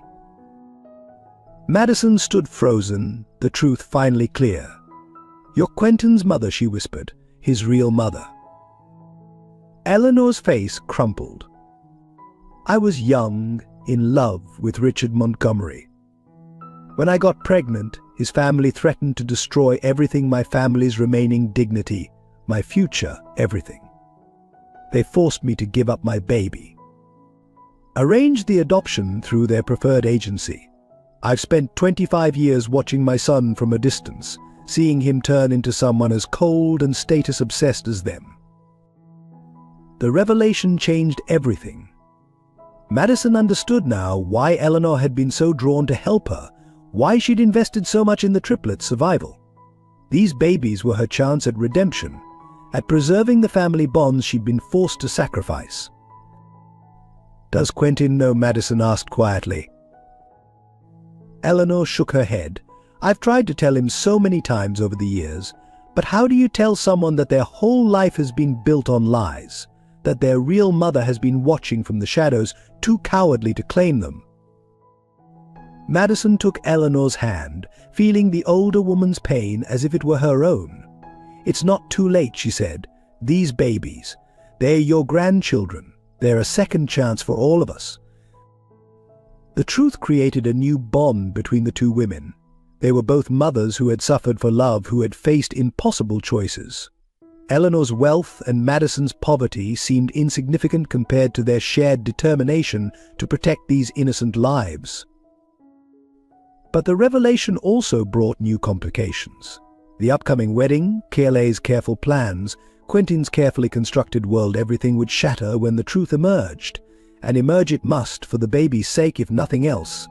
Madison stood frozen, the truth finally clear. "You're Quentin's mother," she whispered, "his real mother." Eleanor's face crumpled. "I was young, in love with Richard Montgomery. When I got pregnant, his family threatened to destroy everything, my family's remaining dignity, my future, everything. They forced me to give up my baby. Arranged the adoption through their preferred agency. I've spent 25 years watching my son from a distance, seeing him turn into someone as cold and status-obsessed as them." The revelation changed everything. Madison understood now why Eleanor had been so drawn to help her, why she'd invested so much in the triplets' survival. These babies were her chance at redemption, at preserving the family bonds she'd been forced to sacrifice. "Does Quentin know?" Madison asked quietly. Eleanor shook her head. "I've tried to tell him so many times over the years, but how do you tell someone that their whole life has been built on lies? That their real mother has been watching from the shadows, too cowardly to claim them?" Madison took Eleanor's hand, feeling the older woman's pain as if it were her own. "It's not too late," she said. "These babies, they're your grandchildren. They're a second chance for all of us." The truth created a new bond between the two women. They were both mothers who had suffered for love, who had faced impossible choices. Eleanor's wealth and Madison's poverty seemed insignificant compared to their shared determination to protect these innocent lives. But the revelation also brought new complications. The upcoming wedding, KLA's careful plans, Quentin's carefully constructed world, everything would shatter when the truth emerged. And emerge it must, for the baby's sake if nothing else.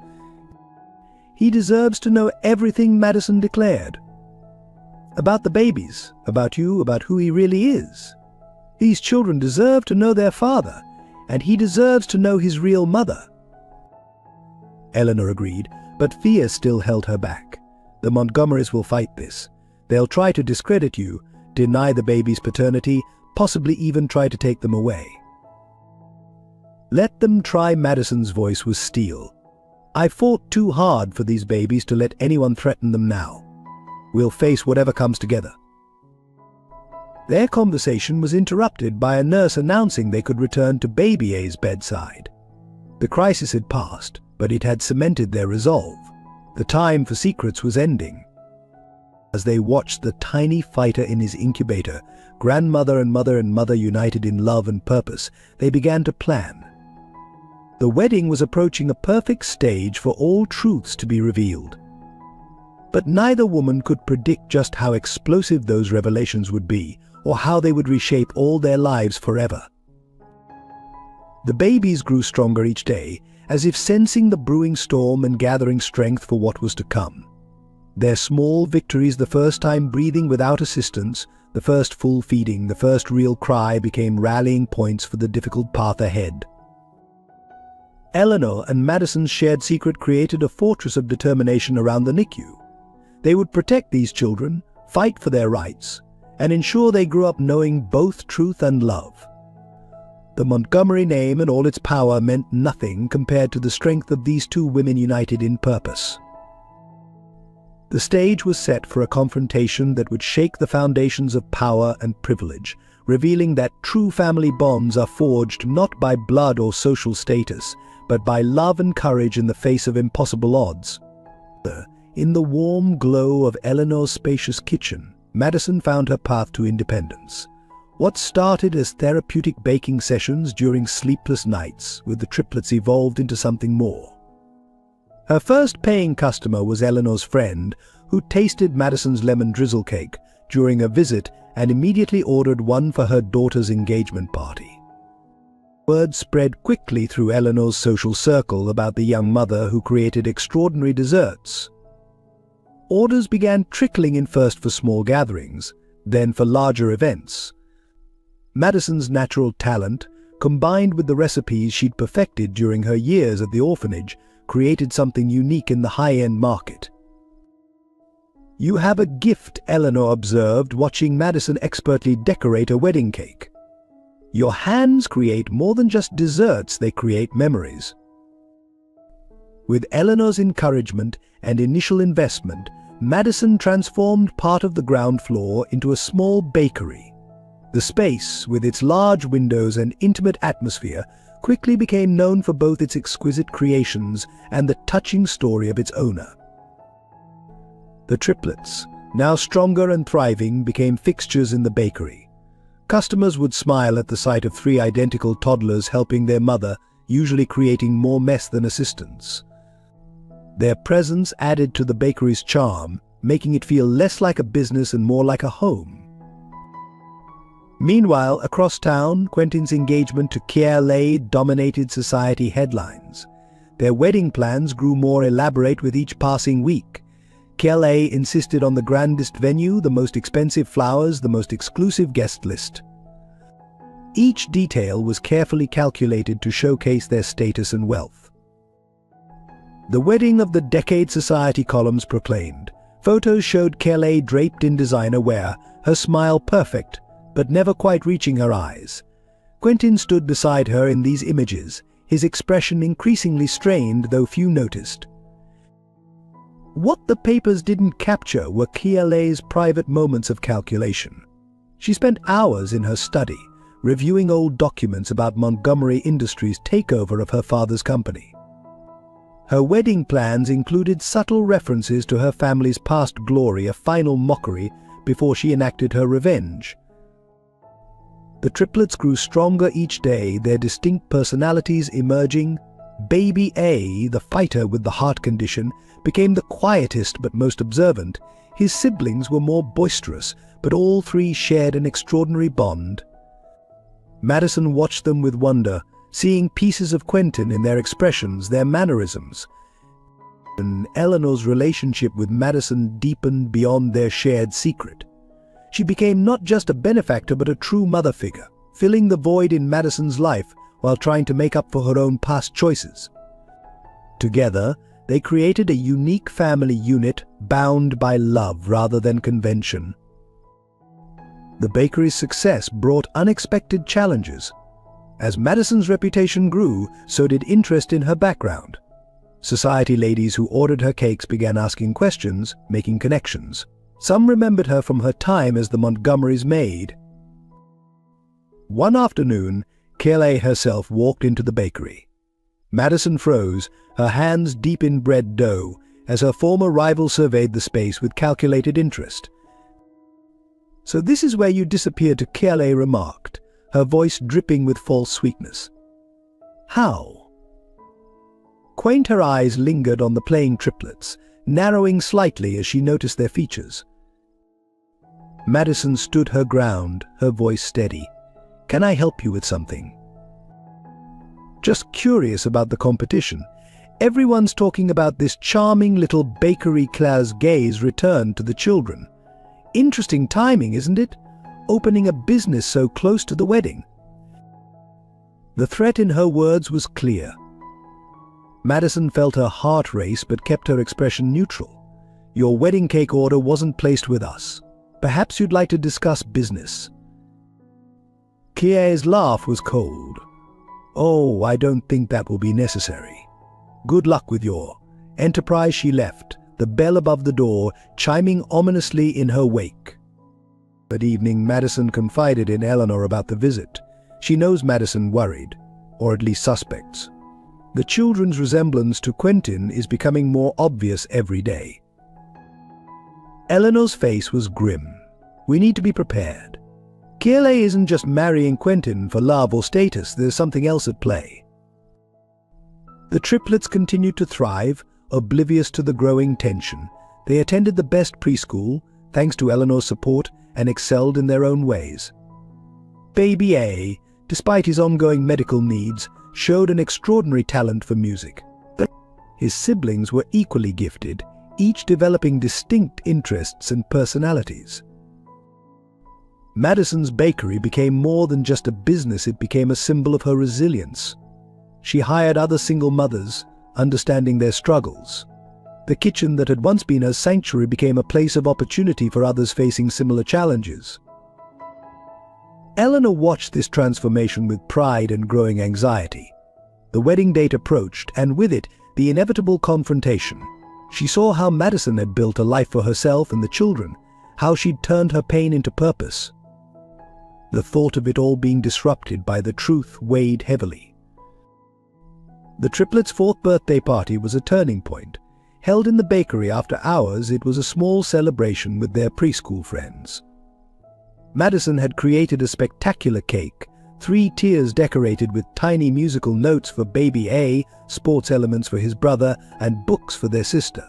"He deserves to know everything," Madison declared. "About the babies, about you, about who he really is. These children deserve to know their father, and he deserves to know his real mother." Eleanor agreed, but fear still held her back. "The Montgomerys will fight this. They'll try to discredit you, deny the baby's paternity, possibly even try to take them away." "Let them try." Madison's voice was steel. "I fought too hard for these babies to let anyone threaten them now. We'll face whatever comes together." Their conversation was interrupted by a nurse announcing they could return to baby A's bedside. The crisis had passed, but it had cemented their resolve. The time for secrets was ending. As they watched the tiny fighter in his incubator, grandmother and mother united in love and purpose, they began to plan. The wedding was approaching a perfect stage for all truths to be revealed. But neither woman could predict just how explosive those revelations would be, or how they would reshape all their lives forever. The babies grew stronger each day, as if sensing the brewing storm and gathering strength for what was to come. Their small victories, the first time breathing without assistance, the first full feeding, the first real cry, became rallying points for the difficult path ahead. Eleanor and Madison's shared secret created a fortress of determination around the NICU. They would protect these children, fight for their rights, and ensure they grew up knowing both truth and love. The Montgomery name and all its power meant nothing compared to the strength of these two women united in purpose. The stage was set for a confrontation that would shake the foundations of power and privilege, revealing that true family bonds are forged not by blood or social status, but by love and courage in the face of impossible odds. In the warm glow of Eleanor's spacious kitchen, Madison found her path to independence. What started as therapeutic baking sessions during sleepless nights with the triplets evolved into something more. Her first paying customer was Eleanor's friend, who tasted Madison's lemon drizzle cake during a visit and immediately ordered one for her daughter's engagement party. Word spread quickly through Eleanor's social circle about the young mother who created extraordinary desserts. Orders began trickling in, first for small gatherings, then for larger events. Madison's natural talent, combined with the recipes she'd perfected during her years at the orphanage, created something unique in the high-end market. "You have a gift," Eleanor observed, watching Madison expertly decorate a wedding cake. "Your hands create more than just desserts, they create memories." With Eleanor's encouragement and initial investment, Madison transformed part of the ground floor into a small bakery. The space, with its large windows and intimate atmosphere, quickly became known for both its exquisite creations and the touching story of its owner. The triplets, now stronger and thriving, became fixtures in the bakery. Customers would smile at the sight of three identical toddlers helping their mother, usually creating more mess than assistance. Their presence added to the bakery's charm, making it feel less like a business and more like a home. Meanwhile, across town, Quentin's engagement to Claire dominated society headlines. Their wedding plans grew more elaborate with each passing week. Claire insisted on the grandest venue, the most expensive flowers, the most exclusive guest list. Each detail was carefully calculated to showcase their status and wealth. The wedding of the decade, society columns proclaimed. Photos showed Claire draped in designer wear, her smile perfect, but never quite reaching her eyes. Quentin stood beside her in these images, his expression increasingly strained, though few noticed. What the papers didn't capture were Claire's private moments of calculation. She spent hours in her study, reviewing old documents about Montgomery Industries' takeover of her father's company. Her wedding plans included subtle references to her family's past glory, a final mockery before she enacted her revenge. The triplets grew stronger each day, their distinct personalities emerging. Baby A, the fighter with the heart condition, became the quietest but most observant. His siblings were more boisterous, but all three shared an extraordinary bond. Madison watched them with wonder, seeing pieces of Quentin in their expressions, their mannerisms. And Eleanor's relationship with Madison deepened beyond their shared secret. She became not just a benefactor but a true mother figure, filling the void in Madison's life while trying to make up for her own past choices. Together, they created a unique family unit bound by love rather than convention. The bakery's success brought unexpected challenges. As Madison's reputation grew, so did interest in her background. Society ladies who ordered her cakes began asking questions, making connections. Some remembered her from her time as the Montgomery's maid. One afternoon, Claire herself walked into the bakery. Madison froze, her hands deep in bread dough, as her former rival surveyed the space with calculated interest. "So this is where you disappeared," Claire remarked, her voice dripping with false sweetness. "How?" Quaint, her eyes lingered on the playing triplets, narrowing slightly as she noticed their features. Madison stood her ground, her voice steady. "Can I help you with something?" "Just curious about the competition. Everyone's talking about this charming little bakery." Claire's gaze returned to the children. "Interesting timing, isn't it? Opening a business so close to the wedding." The threat in her words was clear. Madison felt her heart race but kept her expression neutral. "Your wedding cake order wasn't placed with us. Perhaps you'd like to discuss business." Claire's laugh was cold, "Oh, I don't think that will be necessary. Good luck with your enterprise." She left, the bell above the door chiming ominously in her wake. That evening, Madison confided in Eleanor about the visit. She knows Madison worried, or at least suspects. The children's resemblance to Quentin is becoming more obvious every day. Eleanor's face was grim. "We need to be prepared. Kirle isn't just marrying Quentin for love or status, there's something else at play." The triplets continued to thrive, oblivious to the growing tension. They attended the best preschool, thanks to Eleanor's support, and excelled in their own ways. Baby A, despite his ongoing medical needs, showed an extraordinary talent for music. His siblings were equally gifted, each developing distinct interests and personalities. Madison's bakery became more than just a business, it became a symbol of her resilience. She hired other single mothers, understanding their struggles. The kitchen that had once been her sanctuary became a place of opportunity for others facing similar challenges. Eleanor watched this transformation with pride and growing anxiety. The wedding date approached, and with it, the inevitable confrontation. She saw how Madison had built a life for herself and the children, how she'd turned her pain into purpose. The thought of it all being disrupted by the truth weighed heavily. The triplets' 4th birthday party was a turning point. Held in the bakery after hours, it was a small celebration with their preschool friends. Madison had created a spectacular cake, 3 tiers decorated with tiny musical notes for baby A, sports elements for his brother, and books for their sister.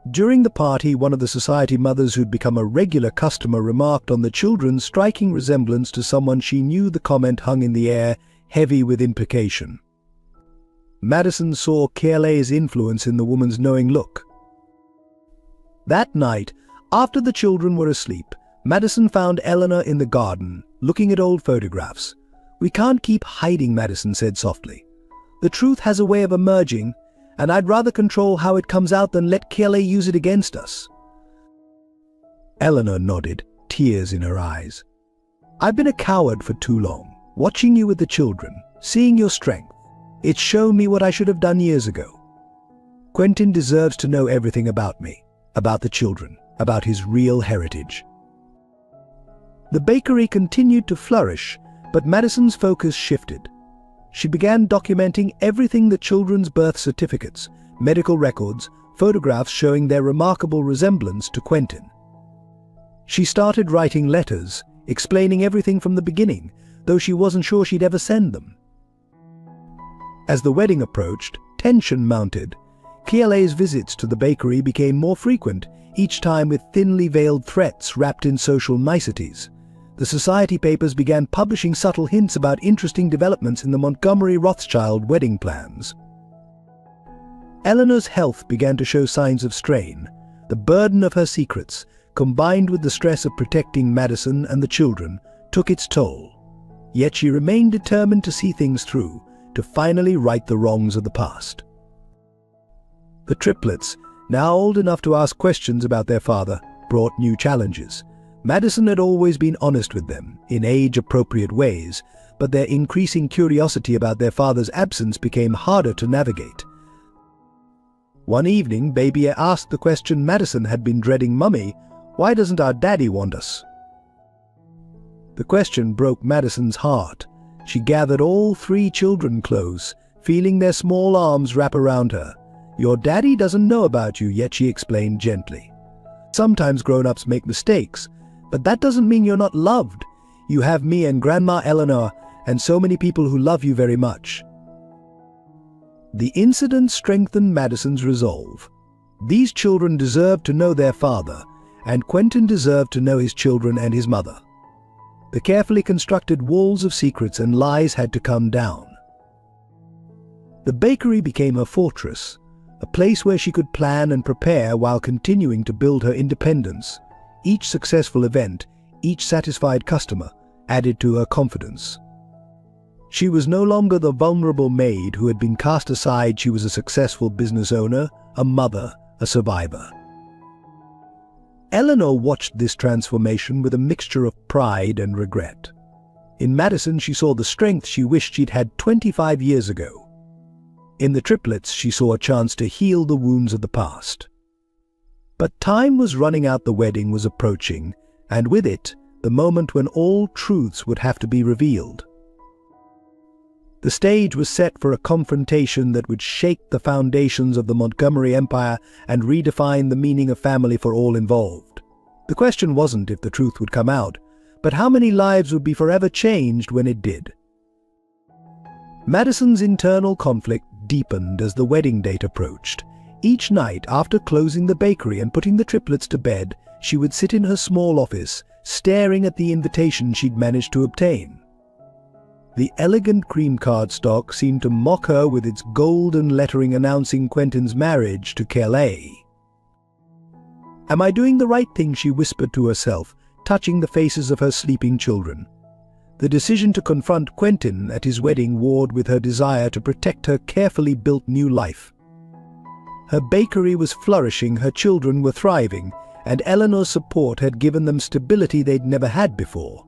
During the party, one of the society mothers who'd become a regular customer remarked on the children's striking resemblance to someone she knew. The comment hung in the air, heavy with implication. Madison saw Kirle's influence in the woman's knowing look. That night, after the children were asleep, Madison found Eleanor in the garden, looking at old photographs. "We can't keep hiding," Madison said softly. "The truth has a way of emerging, and I'd rather control how it comes out than let Kirle use it against us." Eleanor nodded, tears in her eyes. "I've been a coward for too long, watching you with the children, seeing your strength. It's shown me what I should have done years ago. Quentin deserves to know everything about me, about the children, about his real heritage." The bakery continued to flourish, but Madison's focus shifted. She began documenting everything: the children's birth certificates, medical records, photographs showing their remarkable resemblance to Quentin. She started writing letters, explaining everything from the beginning, though she wasn't sure she'd ever send them. As the wedding approached, tension mounted. Kirle's visits to the bakery became more frequent, each time with thinly veiled threats wrapped in social niceties. The society papers began publishing subtle hints about interesting developments in the Montgomery Rothschild wedding plans. Eleanor's health began to show signs of strain. The burden of her secrets, combined with the stress of protecting Madison and the children, took its toll. Yet she remained determined to see things through, to finally right the wrongs of the past. The triplets, now old enough to ask questions about their father, brought new challenges. Madison had always been honest with them, in age-appropriate ways, but their increasing curiosity about their father's absence became harder to navigate. One evening, baby asked the question Madison had been dreading: "Mummy, why doesn't our daddy want us?" The question broke Madison's heart. She gathered all 3 children close, feeling their small arms wrap around her. "Your daddy doesn't know about you yet," she explained gently. "Sometimes grown-ups make mistakes, but that doesn't mean you're not loved. You have me and Grandma Eleanor, and so many people who love you very much." The incident strengthened Madison's resolve. These children deserved to know their father, and Quentin deserved to know his children and his mother. The carefully constructed walls of secrets and lies had to come down. The bakery became her fortress, a place where she could plan and prepare while continuing to build her independence. Each successful event, each satisfied customer, added to her confidence. She was no longer the vulnerable maid who had been cast aside. She was a successful business owner, a mother, a survivor. Eleanor watched this transformation with a mixture of pride and regret. In Madison, she saw the strength she wished she'd had 25 years ago. In the triplets, she saw a chance to heal the wounds of the past. But time was running out, the wedding was approaching, and with it, the moment when all truths would have to be revealed. The stage was set for a confrontation that would shake the foundations of the Montgomery Empire and redefine the meaning of family for all involved. The question wasn't if the truth would come out, but how many lives would be forever changed when it did. Madison's internal conflict deepened as the wedding date approached. Each night, after closing the bakery and putting the triplets to bed, she would sit in her small office, staring at the invitation she'd managed to obtain. The elegant cream cardstock seemed to mock her with its golden lettering announcing Quentin's marriage to Kelly. "Am I doing the right thing?" she whispered to herself, touching the faces of her sleeping children. The decision to confront Quentin at his wedding warred with her desire to protect her carefully built new life. Her bakery was flourishing, her children were thriving, and Eleanor's support had given them stability they'd never had before.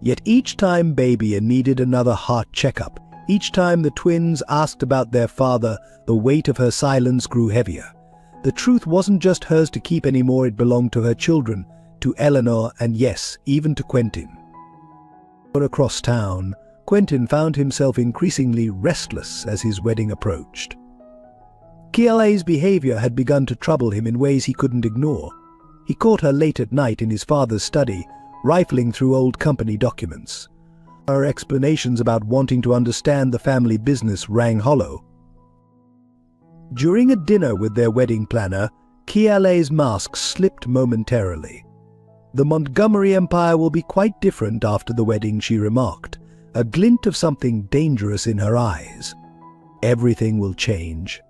Yet each time Baby needed another heart checkup, each time the twins asked about their father, the weight of her silence grew heavier. The truth wasn't just hers to keep anymore, it belonged to her children, to Eleanor, and yes, even to Quentin. Across town, Quentin found himself increasingly restless as his wedding approached. Kelly's behavior had begun to trouble him in ways he couldn't ignore. He caught her late at night in his father's study, rifling through old company documents. Her explanations about wanting to understand the family business rang hollow. During a dinner with their wedding planner, Kelly's mask slipped momentarily. "The Montgomery Empire will be quite different after the wedding," she remarked, a glint of something dangerous in her eyes. "Everything will change."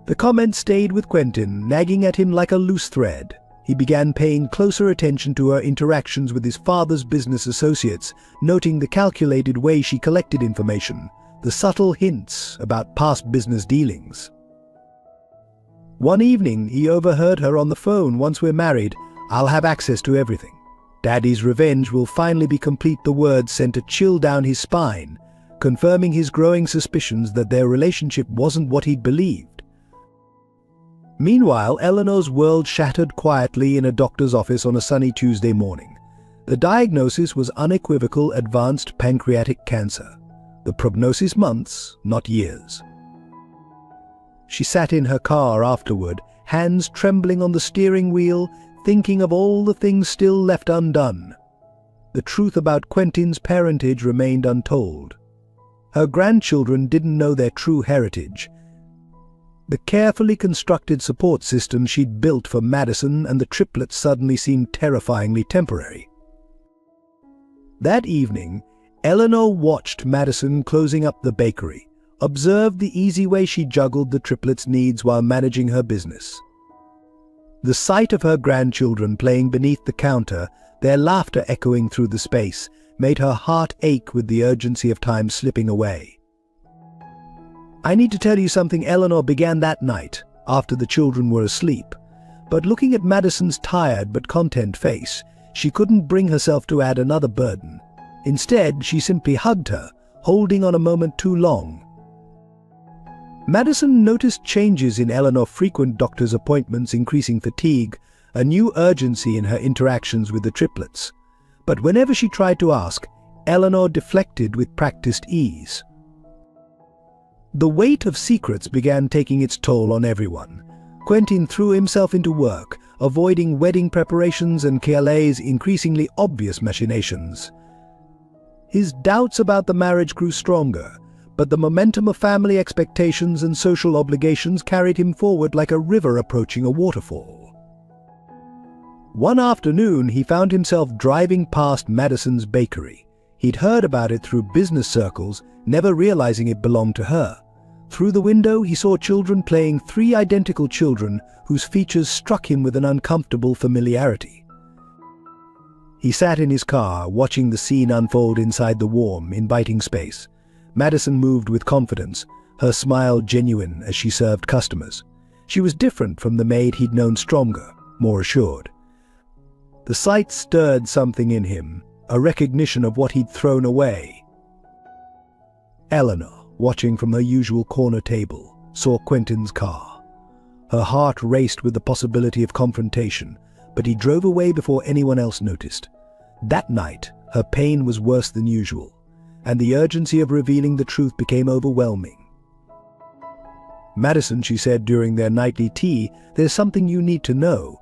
The comment stayed with Quentin, nagging at him like a loose thread. He began paying closer attention to her interactions with his father's business associates, noting the calculated way she collected information, the subtle hints about past business dealings. One evening, he overheard her on the phone. "Once we're married, I'll have access to everything. Daddy's revenge will finally be complete." The words sent a chill down his spine, confirming his growing suspicions that their relationship wasn't what he'd believed. Meanwhile, Eleanor's world shattered quietly in a doctor's office on a sunny Tuesday morning. The diagnosis was unequivocal: advanced pancreatic cancer. The prognosis months, not years. She sat in her car afterward, hands trembling on the steering wheel, thinking of all the things still left undone. The truth about Quentin's parentage remained untold. Her grandchildren didn't know their true heritage. The carefully constructed support system she'd built for Madison and the triplets suddenly seemed terrifyingly temporary. That evening, Eleanor watched Madison closing up the bakery, observed the easy way she juggled the triplets' needs while managing her business. The sight of her grandchildren playing beneath the counter, their laughter echoing through the space, made her heart ache with the urgency of time slipping away. "I need to tell you something," Eleanor began that night, after the children were asleep. But looking at Madison's tired but content face, she couldn't bring herself to add another burden. Instead, she simply hugged her, holding on a moment too long. Madison noticed changes in Eleanor: frequent doctor's appointments, increasing fatigue, a new urgency in her interactions with the triplets. But whenever she tried to ask, Eleanor deflected with practiced ease. The weight of secrets began taking its toll on everyone. Quentin threw himself into work, avoiding wedding preparations and Kelly's increasingly obvious machinations. His doubts about the marriage grew stronger, but the momentum of family expectations and social obligations carried him forward like a river approaching a waterfall. One afternoon, he found himself driving past Madison's bakery. He'd heard about it through business circles, never realizing it belonged to her. Through the window, he saw children playing, 3 identical children whose features struck him with an uncomfortable familiarity. He sat in his car, watching the scene unfold inside the warm, inviting space. Madison moved with confidence, her smile genuine as she served customers. She was different from the maid he'd known, stronger, more assured. The sight stirred something in him, a recognition of what he'd thrown away. Eleanor, watching from her usual corner table, saw Quentin's car. Her heart raced with the possibility of confrontation, but he drove away before anyone else noticed. That night, her pain was worse than usual, and the urgency of revealing the truth became overwhelming. "Madison," she said during their nightly tea, "there's something you need to know.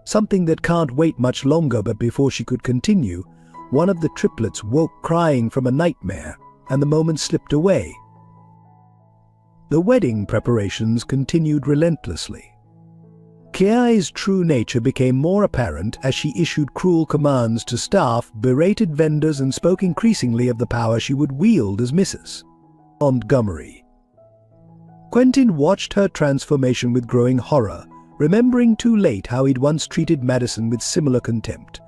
Something that can't wait much longer." But before she could continue, one of the triplets woke crying from a nightmare, and the moment slipped away. The wedding preparations continued relentlessly. Claire's true nature became more apparent as she issued cruel commands to staff, berated vendors, and spoke increasingly of the power she would wield as Mrs. Montgomery. Quentin watched her transformation with growing horror, remembering too late how he'd once treated Madison with similar contempt.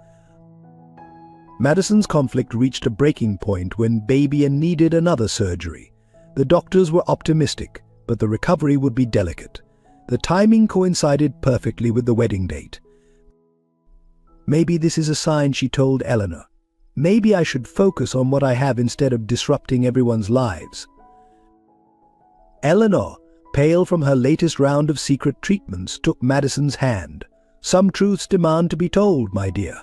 Madison's conflict reached a breaking point when baby needed another surgery. The doctors were optimistic, but the recovery would be delicate. The timing coincided perfectly with the wedding date. "Maybe this is a sign," she told Eleanor. "Maybe I should focus on what I have instead of disrupting everyone's lives." Eleanor, pale from her latest round of secret treatments, took Madison's hand. "Some truths demand to be told, my dear.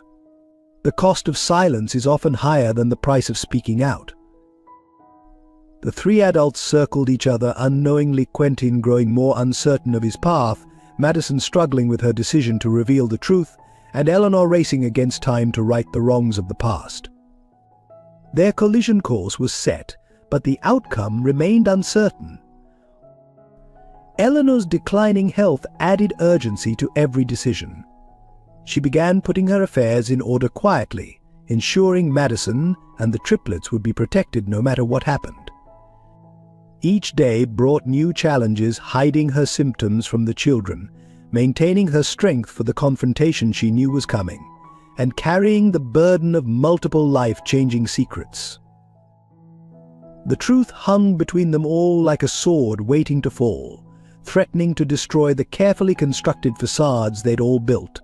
The cost of silence is often higher than the price of speaking out." The three adults circled each other unknowingly, Quentin growing more uncertain of his path, Madison struggling with her decision to reveal the truth, and Eleanor racing against time to right the wrongs of the past. Their collision course was set, but the outcome remained uncertain. Eleanor's declining health added urgency to every decision. She began putting her affairs in order quietly, ensuring Madison and the triplets would be protected no matter what happened. Each day brought new challenges, hiding her symptoms from the children, maintaining her strength for the confrontation she knew was coming, and carrying the burden of multiple life-changing secrets. The truth hung between them all like a sword waiting to fall, threatening to destroy the carefully constructed facades they'd all built.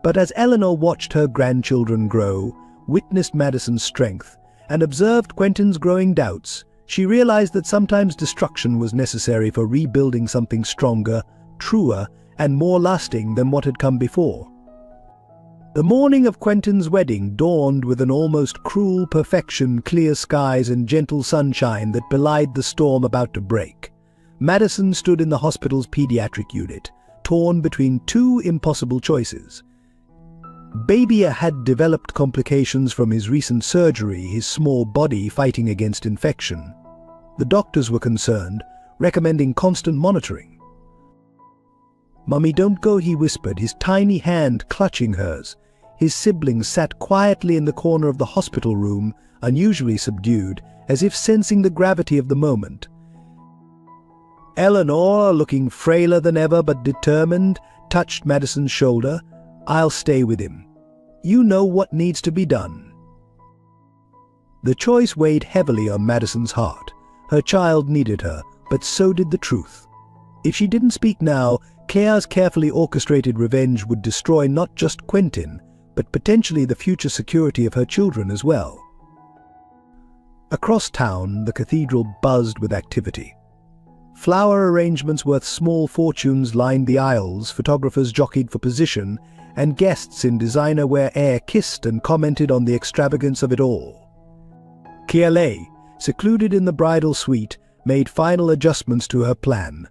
But as Eleanor watched her grandchildren grow, witnessed Madison's strength, and observed Quentin's growing doubts, she realized that sometimes destruction was necessary for rebuilding something stronger, truer, and more lasting than what had come before. The morning of Quentin's wedding dawned with an almost cruel perfection, clear skies and gentle sunshine that belied the storm about to break. Madison stood in the hospital's pediatric unit, torn between two impossible choices. Baby had developed complications from his recent surgery, his small body fighting against infection. The doctors were concerned, recommending constant monitoring. "Mummy, don't go," he whispered, his tiny hand clutching hers. His siblings sat quietly in the corner of the hospital room, unusually subdued, as if sensing the gravity of the moment. Eleanor, looking frailer than ever but determined, touched Madison's shoulder. "I'll stay with him. You know what needs to be done." The choice weighed heavily on Madison's heart. Her child needed her, but so did the truth. If she didn't speak now, Claire's carefully orchestrated revenge would destroy not just Quentin, but potentially the future security of her children as well. Across town, the cathedral buzzed with activity. Flower arrangements worth small fortunes lined the aisles, photographers jockeyed for position, and guests in designer wear kissed and commented on the extravagance of it all. Claire, secluded in the bridal suite, made final adjustments to her plan.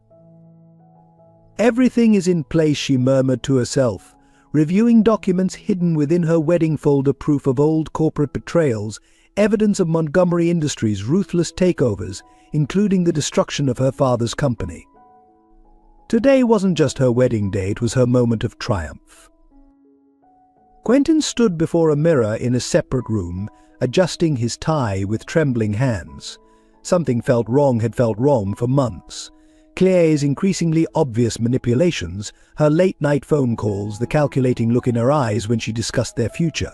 "Everything is in place," she murmured to herself, reviewing documents hidden within her wedding folder, proof of old corporate betrayals, evidence of Montgomery Industries' ruthless takeovers, including the destruction of her father's company. Today wasn't just her wedding day, it was her moment of triumph. Quentin stood before a mirror in a separate room, adjusting his tie with trembling hands. Something had felt wrong for months. Claire's increasingly obvious manipulations, her late-night phone calls, the calculating look in her eyes when she discussed their future.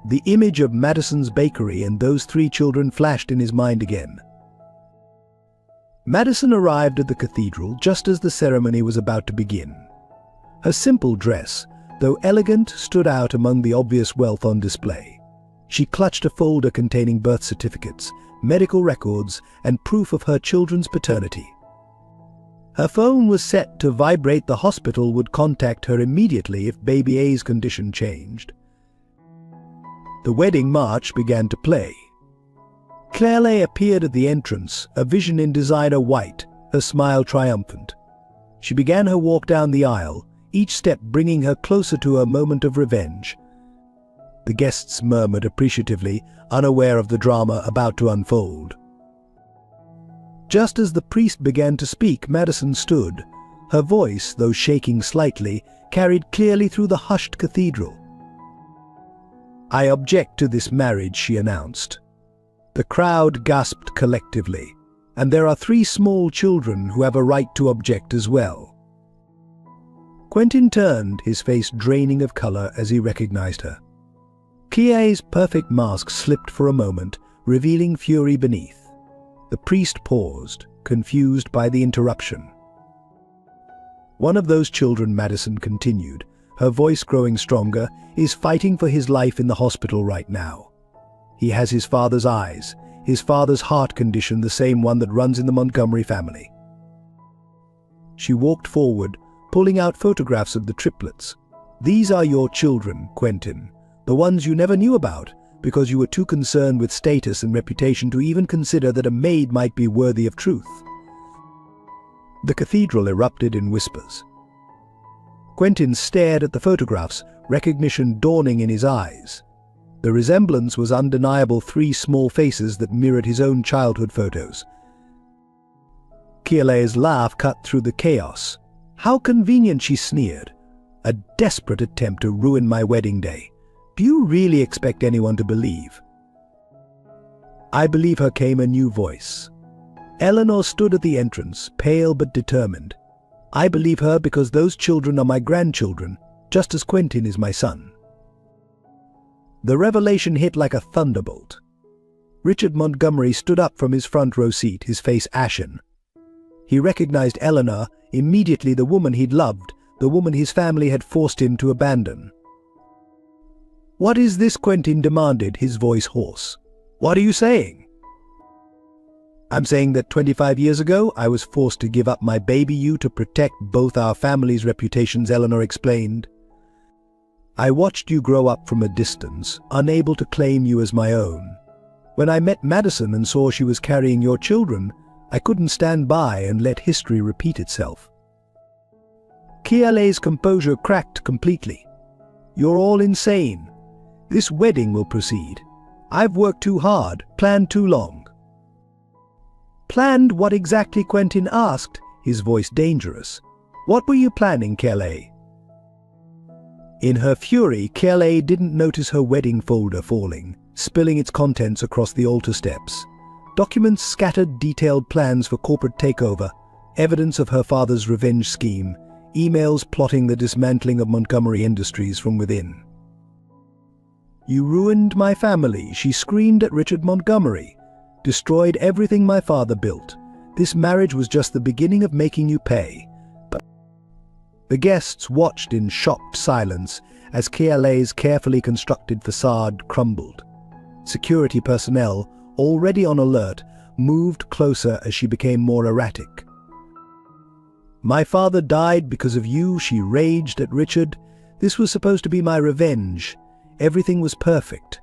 The image of Madison's bakery and those three children flashed in his mind again. Madison arrived at the cathedral just as the ceremony was about to begin. Her simple dress, though elegant, stood out among the obvious wealth on display. She clutched a folder containing birth certificates, medical records, and proof of her children's paternity. Her phone was set to vibrate. The hospital would contact her immediately if baby A's condition changed. The wedding march began to play. Claire appeared at the entrance, a vision in designer white, her smile triumphant. She began her walk down the aisle, each step bringing her closer to her moment of revenge. The guests murmured appreciatively, unaware of the drama about to unfold. Just as the priest began to speak, Madison stood. Her voice, though shaking slightly, carried clearly through the hushed cathedral. "I object to this marriage," she announced. The crowd gasped collectively, and there are 3 small children who have a right to object as well. Quentin turned, his face draining of color as he recognized her. Kia's perfect mask slipped for a moment, revealing fury beneath. The priest paused, confused by the interruption. "One of those children," Madison continued, her voice growing stronger, "is fighting for his life in the hospital right now. He has his father's eyes, his father's heart condition, the same one that runs in the Montgomery family." She walked forward, pulling out photographs of the triplets. "These are your children, Quentin, the ones you never knew about, because you were too concerned with status and reputation to even consider that a maid might be worthy of truth." The cathedral erupted in whispers. Quentin stared at the photographs, recognition dawning in his eyes. The resemblance was undeniable, 3 small faces that mirrored his own childhood photos. Kiale's laugh cut through the chaos. "How convenient," she sneered. "A desperate attempt to ruin my wedding day. Do you really expect anyone to believe?" "I believe her," came a new voice. Eleanor stood at the entrance, pale but determined. "I believe her because those children are my grandchildren, just as Quentin is my son." The revelation hit like a thunderbolt. Richard Montgomery stood up from his front row seat, his face ashen. He recognized Eleanor, immediately the woman he'd loved, the woman his family had forced him to abandon. "What is this?" Quentin demanded, his voice hoarse. "What are you saying?" "I'm saying that 25 years ago, I was forced to give up my baby you to protect both our families' reputations," Eleanor explained. "I watched you grow up from a distance, unable to claim you as my own. When I met Madison and saw she was carrying your children, I couldn't stand by and let history repeat itself." Kiale's composure cracked completely. "You're all insane. This wedding will proceed. I've worked too hard, planned too long." "Planned what exactly?" Quentin asked, his voice dangerous. "What were you planning, Kiale?" In her fury, Kiale didn't notice her wedding folder falling, spilling its contents across the altar steps. Documents scattered detailed plans for corporate takeover, evidence of her father's revenge scheme, emails plotting the dismantling of Montgomery Industries from within. "You ruined my family," she screamed at Richard Montgomery. "Destroyed everything my father built. This marriage was just the beginning of making you pay." But the guests watched in shocked silence as Kiale's carefully constructed facade crumbled. Security personnel, already on alert, moved closer as she became more erratic. "My father died because of you," she raged at Richard. "This was supposed to be my revenge. Everything was perfect."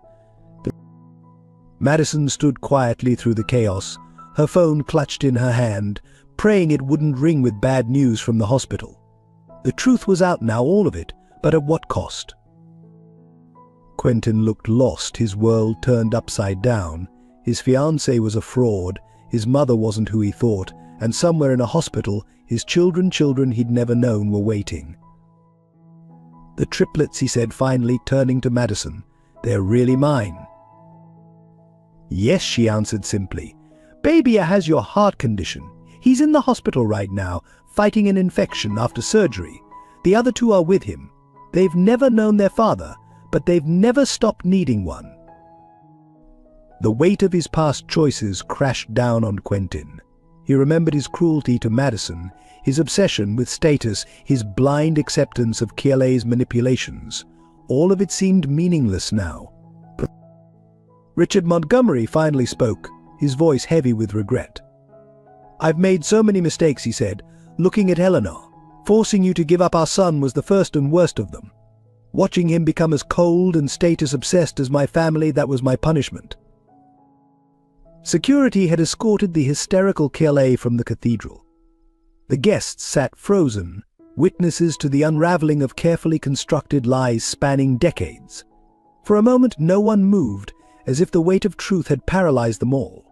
Madison stood quietly through the chaos, her phone clutched in her hand, praying it wouldn't ring with bad news from the hospital. The truth was out now, all of it, but at what cost? Quentin looked lost, his world turned upside down. His fiancée was a fraud, his mother wasn't who he thought, and somewhere in a hospital, his children he'd never known, were waiting. "The triplets," he said finally, turning to Madison. "They're really mine." "Yes," she answered simply. "Baby has your heart condition. He's in the hospital right now, fighting an infection after surgery. The other 2 are with him. They've never known their father, but they've never stopped needing one." The weight of his past choices crashed down on Quentin. He remembered his cruelty to Madison, his obsession with status, his blind acceptance of Kiele's manipulations. All of it seemed meaningless now. Richard Montgomery finally spoke, his voice heavy with regret. "I've made so many mistakes," he said, looking at Eleanor. "Forcing you to give up our son was the first and worst of them. Watching him become as cold and status-obsessed as my family, that was my punishment." Security had escorted the hysterical Kiele from the cathedral. The guests sat frozen, witnesses to the unraveling of carefully constructed lies spanning decades. For a moment no one moved, as if the weight of truth had paralyzed them all.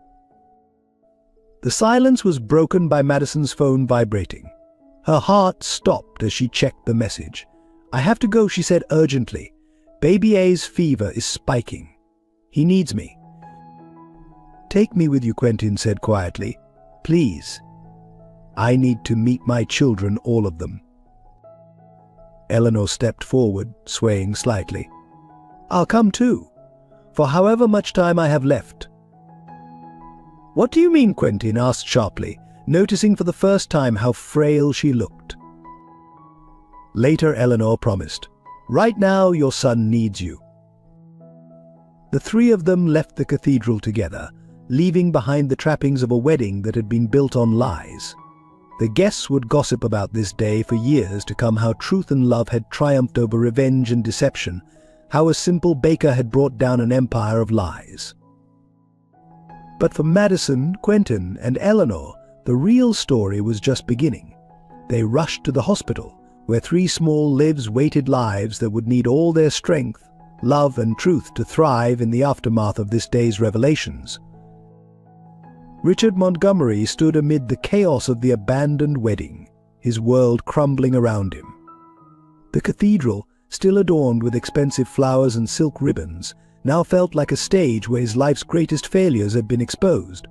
The silence was broken by Madison's phone vibrating. Her heart stopped as she checked the message. "I have to go," she said urgently. "Baby A's fever is spiking. He needs me." "Take me with you," Quentin said quietly. "Please. I need to meet my children, all of them." Eleanor stepped forward, swaying slightly. "I'll come too, for however much time I have left." "What do you mean?" Quentin asked sharply, noticing for the first time how frail she looked. Later, Eleanor promised, "Right now, your son needs you." The three of them left the cathedral together, leaving behind the trappings of a wedding that had been built on lies. The guests would gossip about this day for years to come, how truth and love had triumphed over revenge and deception, how a simple baker had brought down an empire of lies. But for Madison, Quentin, and Eleanor, the real story was just beginning. They rushed to the hospital, where three small lives waited lives that would need all their strength, love, and truth to thrive in the aftermath of this day's revelations. Richard Montgomery stood amid the chaos of the abandoned wedding, his world crumbling around him. The cathedral, still adorned with expensive flowers and silk ribbons, now felt like a stage where his life's greatest failures had been exposed.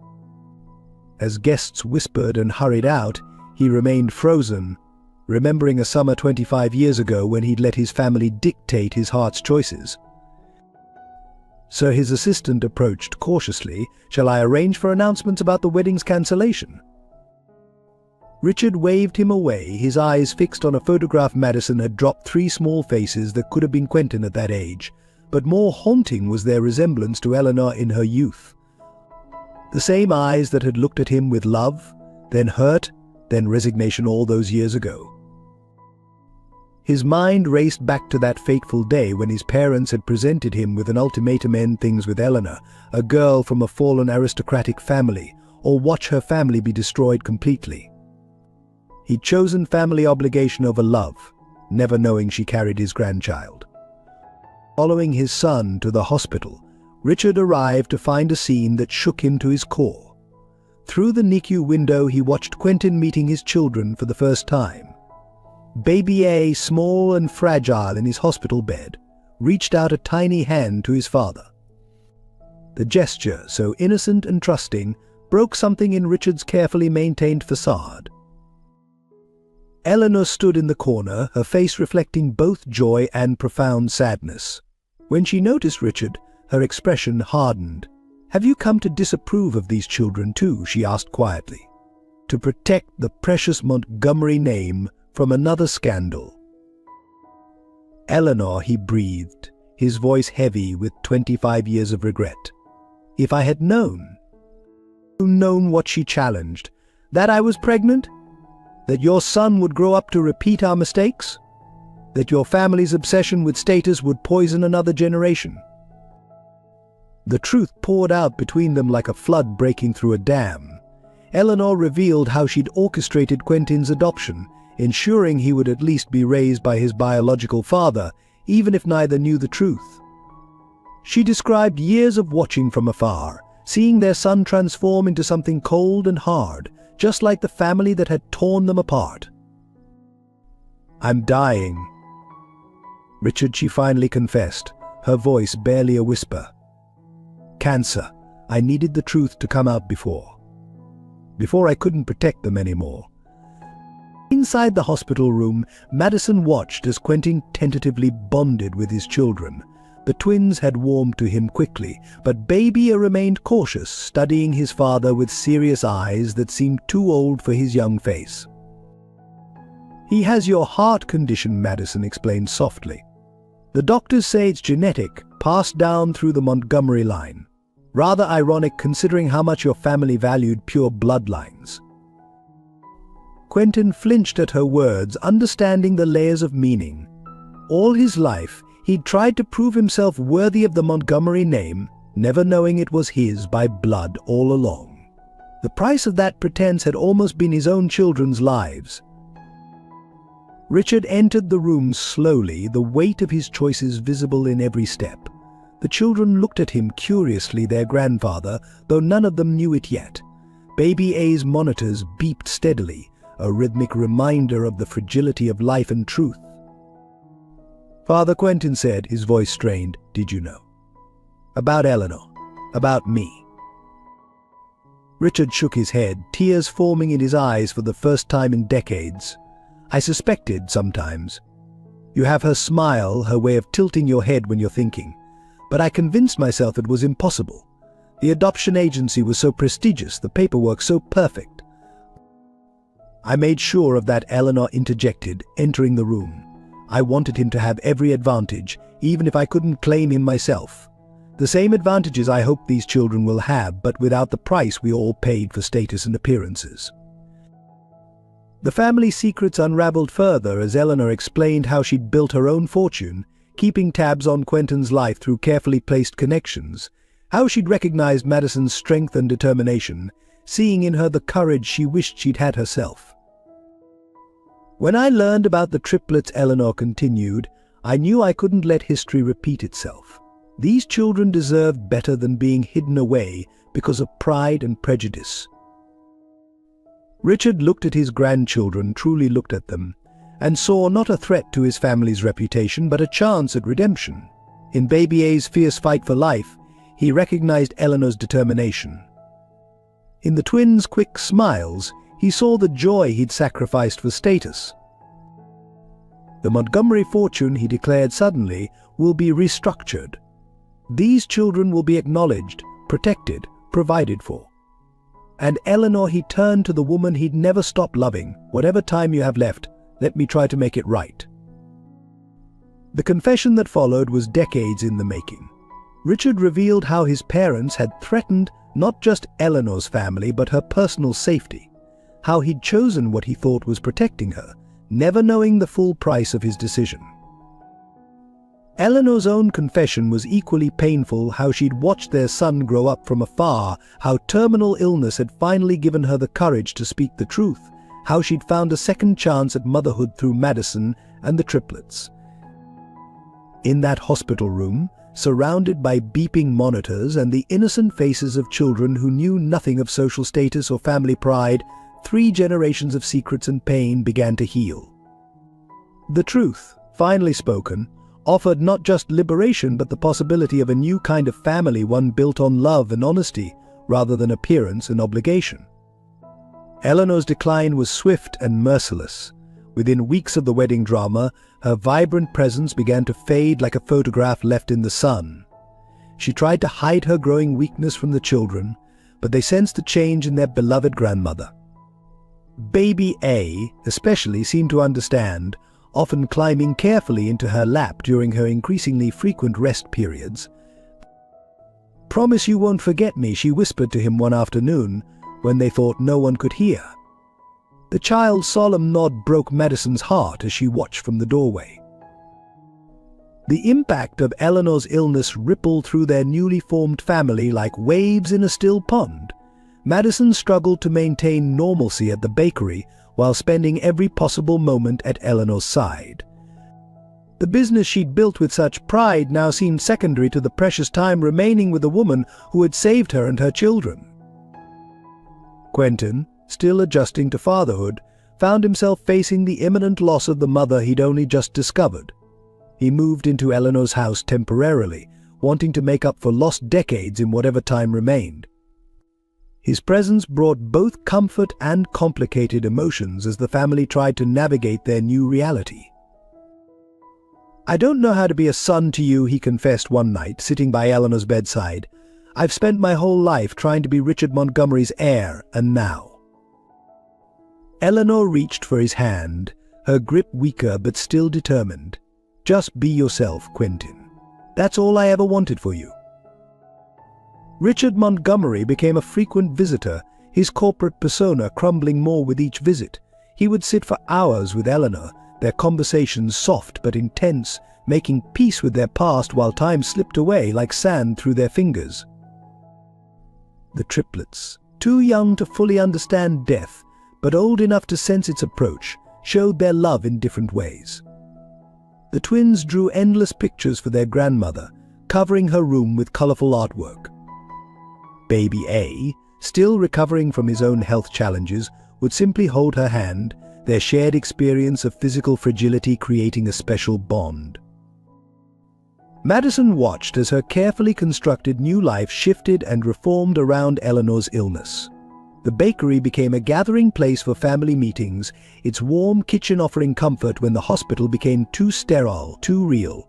As guests whispered and hurried out, he remained frozen, remembering a summer 25 years ago when he'd let his family dictate his heart's choices. So his assistant approached cautiously. "Shall I arrange for announcements about the wedding's cancellation?" Richard waved him away, his eyes fixed on a photograph Madison had dropped. Three small faces that could have been Quentin at that age, but more haunting was their resemblance to Eleanor in her youth. The same eyes that had looked at him with love, then hurt, then resignation all those years ago. His mind raced back to that fateful day when his parents had presented him with an ultimatum: end things with Eleanor, a girl from a fallen aristocratic family, or watch her family be destroyed completely. He'd chosen family obligation over love, never knowing she carried his grandchild. Following his son to the hospital, Richard arrived to find a scene that shook him to his core. Through the NICU window he watched Quentin meeting his children for the first time. Baby A, small and fragile in his hospital bed, reached out a tiny hand to his father. The gesture, so innocent and trusting, broke something in Richard's carefully maintained facade. Eleanor stood in the corner, her face reflecting both joy and profound sadness. When she noticed Richard, her expression hardened. "Have you come to disapprove of these children too?" she asked quietly. "To protect the precious Montgomery name from another scandal?" "Eleanor," he breathed, his voice heavy with 25 years of regret. "If I had known what she challenged, that I was pregnant, that your son would grow up to repeat our mistakes, that your family's obsession with status would poison another generation." The truth poured out between them like a flood breaking through a dam. Eleanor revealed how she'd orchestrated Quentin's adoption, ensuring he would at least be raised by his biological father, even if neither knew the truth. She described years of watching from afar, seeing their son transform into something cold and hard, just like the family that had torn them apart. "I'm dying." "Richard," she finally confessed, her voice barely a whisper. "Cancer. I needed the truth to come out before I couldn't protect them anymore." Inside the hospital room, Madison watched as Quentin tentatively bonded with his children. The twins had warmed to him quickly, but Baby remained cautious, studying his father with serious eyes that seemed too old for his young face. "He has your heart condition," Madison explained softly. "The doctors say it's genetic, passed down through the Montgomery line. Rather ironic considering how much your family valued pure bloodlines." Quentin flinched at her words, understanding the layers of meaning. All his life, he'd tried to prove himself worthy of the Montgomery name, never knowing it was his by blood all along. The price of that pretense had almost been his own children's lives. Richard entered the room slowly, the weight of his choices visible in every step. The children looked at him curiously, their grandfather, though none of them knew it yet. Baby A's monitors beeped steadily, a rhythmic reminder of the fragility of life and truth. "Father," Quentin said, his voice strained, "did you know? About Eleanor. About me." Richard shook his head, tears forming in his eyes for the first time in decades. "I suspected sometimes. You have her smile, her way of tilting your head when you're thinking. But I convinced myself it was impossible. The adoption agency was so prestigious, the paperwork so perfect." "I made sure of that," Eleanor interjected, entering the room. "I wanted him to have every advantage, even if I couldn't claim him myself. The same advantages I hope these children will have, but without the price we all paid for status and appearances." The family secrets unraveled further as Eleanor explained how she'd built her own fortune, keeping tabs on Quentin's life through carefully placed connections, how she'd recognized Madison's strength and determination, seeing in her the courage she wished she'd had herself. "When I learned about the triplets," Eleanor continued, "I knew I couldn't let history repeat itself. These children deserved better than being hidden away because of pride and prejudice." Richard looked at his grandchildren, truly looked at them, and saw not a threat to his family's reputation, but a chance at redemption. In Baby A's fierce fight for life, he recognized Eleanor's determination. In the twins' quick smiles, he saw the joy he'd sacrificed for status. The Montgomery fortune, he declared suddenly, will be restructured. These children will be acknowledged, protected, provided for. And Eleanor, he turned to the woman he'd never stopped loving. "Whatever time you have left, let me try to make it right." The confession that followed was decades in the making. Richard revealed how his parents had threatened not just Eleanor's family, but her personal safety. How he'd chosen what he thought was protecting her, never knowing the full price of his decision. Eleanor's own confession was equally painful, how she'd watched their son grow up from afar, how terminal illness had finally given her the courage to speak the truth, how she'd found a second chance at motherhood through Madison and the triplets. In that hospital room, surrounded by beeping monitors and the innocent faces of children who knew nothing of social status or family pride, 3 generations of secrets and pain began to heal. The truth, finally spoken, offered not just liberation but the possibility of a new kind of family, one built on love and honesty rather than appearance and obligation. Eleanor's decline was swift and merciless. Within weeks of the wedding drama, her vibrant presence began to fade like a photograph left in the sun. She tried to hide her growing weakness from the children, but they sensed a change in their beloved grandmother. Baby A, especially, seemed to understand, often climbing carefully into her lap during her increasingly frequent rest periods. "Promise you won't forget me," she whispered to him one afternoon when they thought no one could hear. The child's solemn nod broke Madison's heart as she watched from the doorway. The impact of Eleanor's illness rippled through their newly formed family like waves in a still pond. Madison struggled to maintain normalcy at the bakery while spending every possible moment at Eleanor's side. The business she'd built with such pride now seemed secondary to the precious time remaining with the woman who had saved her and her children. Quentin, still adjusting to fatherhood, found himself facing the imminent loss of the mother he'd only just discovered. He moved into Eleanor's house temporarily, wanting to make up for lost decades in whatever time remained. His presence brought both comfort and complicated emotions as the family tried to navigate their new reality. "I don't know how to be a son to you," he confessed one night, sitting by Eleanor's bedside. "I've spent my whole life trying to be Richard Montgomery's heir, and now." Eleanor reached for his hand, her grip weaker but still determined. "Just be yourself, Quentin. That's all I ever wanted for you." Richard Montgomery became a frequent visitor, his corporate persona crumbling more with each visit. He would sit for hours with Eleanor, their conversations soft but intense, making peace with their past while time slipped away like sand through their fingers. The triplets, too young to fully understand death, but old enough to sense its approach, showed their love in different ways. The twins drew endless pictures for their grandmother, covering her room with colorful artwork. Baby A, still recovering from his own health challenges, would simply hold her hand, their shared experience of physical fragility creating a special bond. Madison watched as her carefully constructed new life shifted and reformed around Eleanor's illness. The bakery became a gathering place for family meetings, its warm kitchen offering comfort when the hospital became too sterile, too real.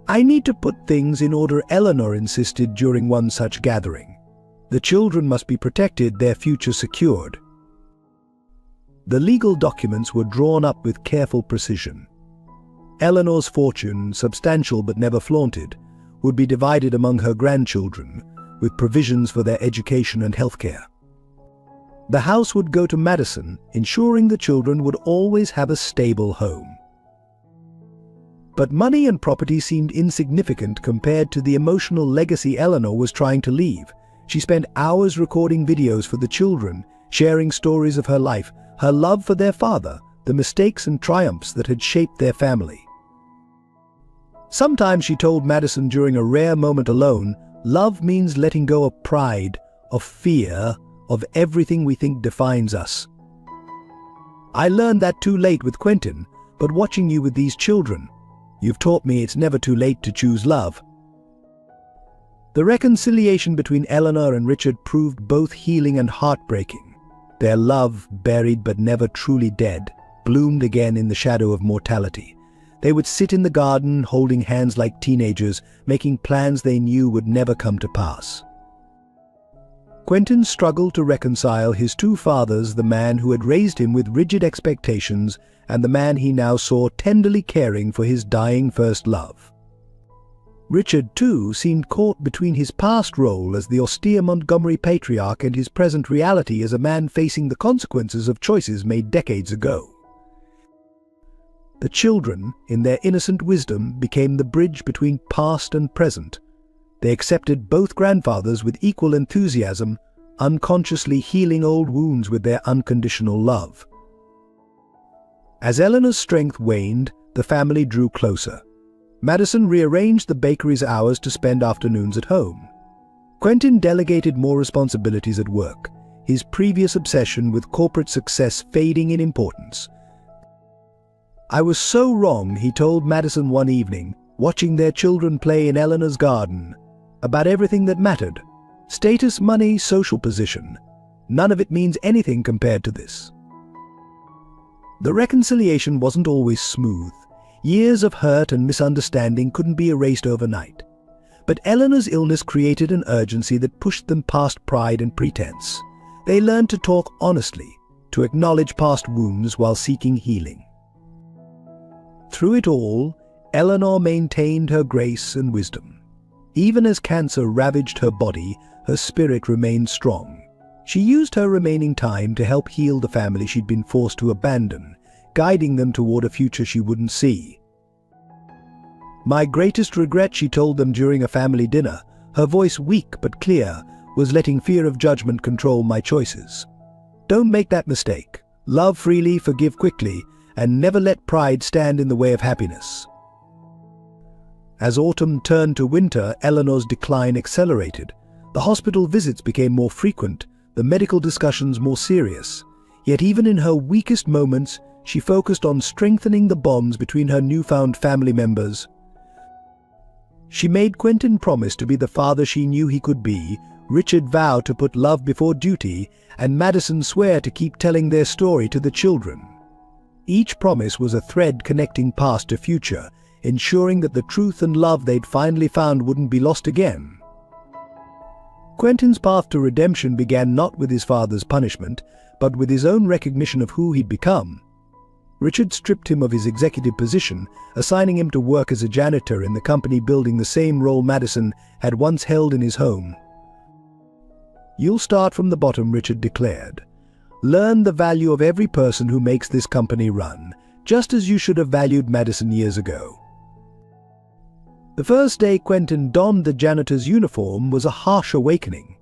"I need to put things in order," Eleanor insisted during one such gathering. "The children must be protected, their future secured." The legal documents were drawn up with careful precision. Eleanor's fortune, substantial but never flaunted, would be divided among her grandchildren, with provisions for their education and healthcare. The house would go to Madison, ensuring the children would always have a stable home. But money and property seemed insignificant compared to the emotional legacy Eleanor was trying to leave. She spent hours recording videos for the children, sharing stories of her life, her love for their father, the mistakes and triumphs that had shaped their family. Sometimes she told Madison during a rare moment alone, "Love means letting go of pride, of fear, of everything we think defines us. I learned that too late with Quentin, but watching you with these children, you've taught me it's never too late to choose love." The reconciliation between Eleanor and Richard proved both healing and heartbreaking. Their love, buried but never truly dead, bloomed again in the shadow of mortality. They would sit in the garden, holding hands like teenagers, making plans they knew would never come to pass. Quentin struggled to reconcile his two fathers, the man who had raised him with rigid expectations and the man he now saw tenderly caring for his dying first love. Richard, too, seemed caught between his past role as the austere Montgomery patriarch and his present reality as a man facing the consequences of choices made decades ago. The children, in their innocent wisdom, became the bridge between past and present. They accepted both grandfathers with equal enthusiasm, unconsciously healing old wounds with their unconditional love. As Eleanor's strength waned, the family drew closer. Madison rearranged the bakery's hours to spend afternoons at home. Quentin delegated more responsibilities at work, his previous obsession with corporate success fading in importance. "I was so wrong," he told Madison one evening, watching their children play in Eleanor's garden, "about everything that mattered. Status, money, social position. None of it means anything compared to this." The reconciliation wasn't always smooth. Years of hurt and misunderstanding couldn't be erased overnight. But Eleanor's illness created an urgency that pushed them past pride and pretense. They learned to talk honestly, to acknowledge past wounds while seeking healing. Through it all, Eleanor maintained her grace and wisdom. Even as cancer ravaged her body, her spirit remained strong. She used her remaining time to help heal the family she'd been forced to abandon, guiding them toward a future she wouldn't see. "My greatest regret," she told them during a family dinner, her voice weak but clear, "was letting fear of judgment control my choices. Don't make that mistake. Love freely, forgive quickly, and never let pride stand in the way of happiness." As autumn turned to winter, Eleanor's decline accelerated. The hospital visits became more frequent, the medical discussions more serious. Yet even in her weakest moments, she focused on strengthening the bonds between her newfound family members. She made Quentin promise to be the father she knew he could be, Richard vow to put love before duty, and Madison swear to keep telling their story to the children. Each promise was a thread connecting past to future, ensuring that the truth and love they'd finally found wouldn't be lost again. Quentin's path to redemption began not with his father's punishment, but with his own recognition of who he'd become. Richard stripped him of his executive position, assigning him to work as a janitor in the company building, the same role Madison had once held in his home. "You'll start from the bottom," Richard declared. "Learn the value of every person who makes this company run, just as you should have valued Madison years ago." The first day Quentin donned the janitor's uniform was a harsh awakening.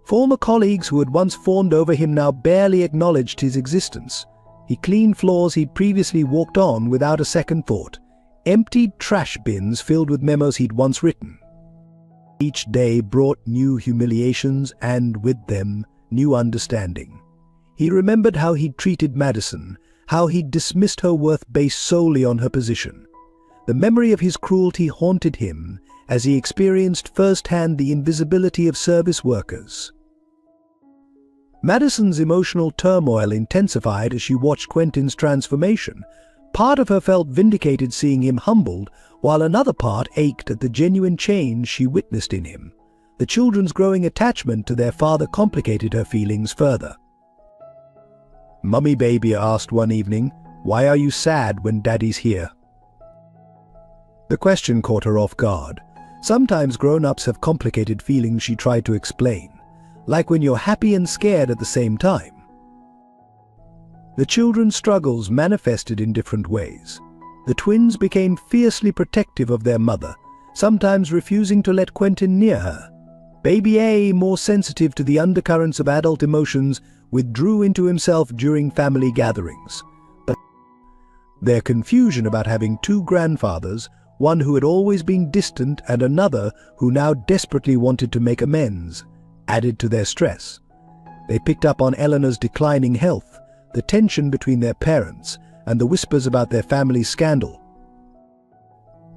Former colleagues who had once fawned over him now barely acknowledged his existence. He cleaned floors he'd previously walked on without a second thought, emptied trash bins filled with memos he'd once written. Each day brought new humiliations and, with them, new understanding. He remembered how he'd treated Madison, how he'd dismissed her worth based solely on her position. The memory of his cruelty haunted him as he experienced firsthand the invisibility of service workers. Madison's emotional turmoil intensified as she watched Quentin's transformation. Part of her felt vindicated seeing him humbled, while another part ached at the genuine change she witnessed in him. The children's growing attachment to their father complicated her feelings further. "Mummy," Baby asked one evening, "why are you sad when Daddy's here?" The question caught her off guard. Sometimes grown-ups have complicated feelings she tried to explain, like when you're happy and scared at the same time. The children's struggles manifested in different ways. The twins became fiercely protective of their mother, sometimes refusing to let Quentin near her. Baby A, more sensitive to the undercurrents of adult emotions, withdrew into himself during family gatherings. But their confusion about having two grandfathers, one who had always been distant and another who now desperately wanted to make amends, added to their stress. They picked up on Eleanor's declining health, the tension between their parents, and the whispers about their family's scandal.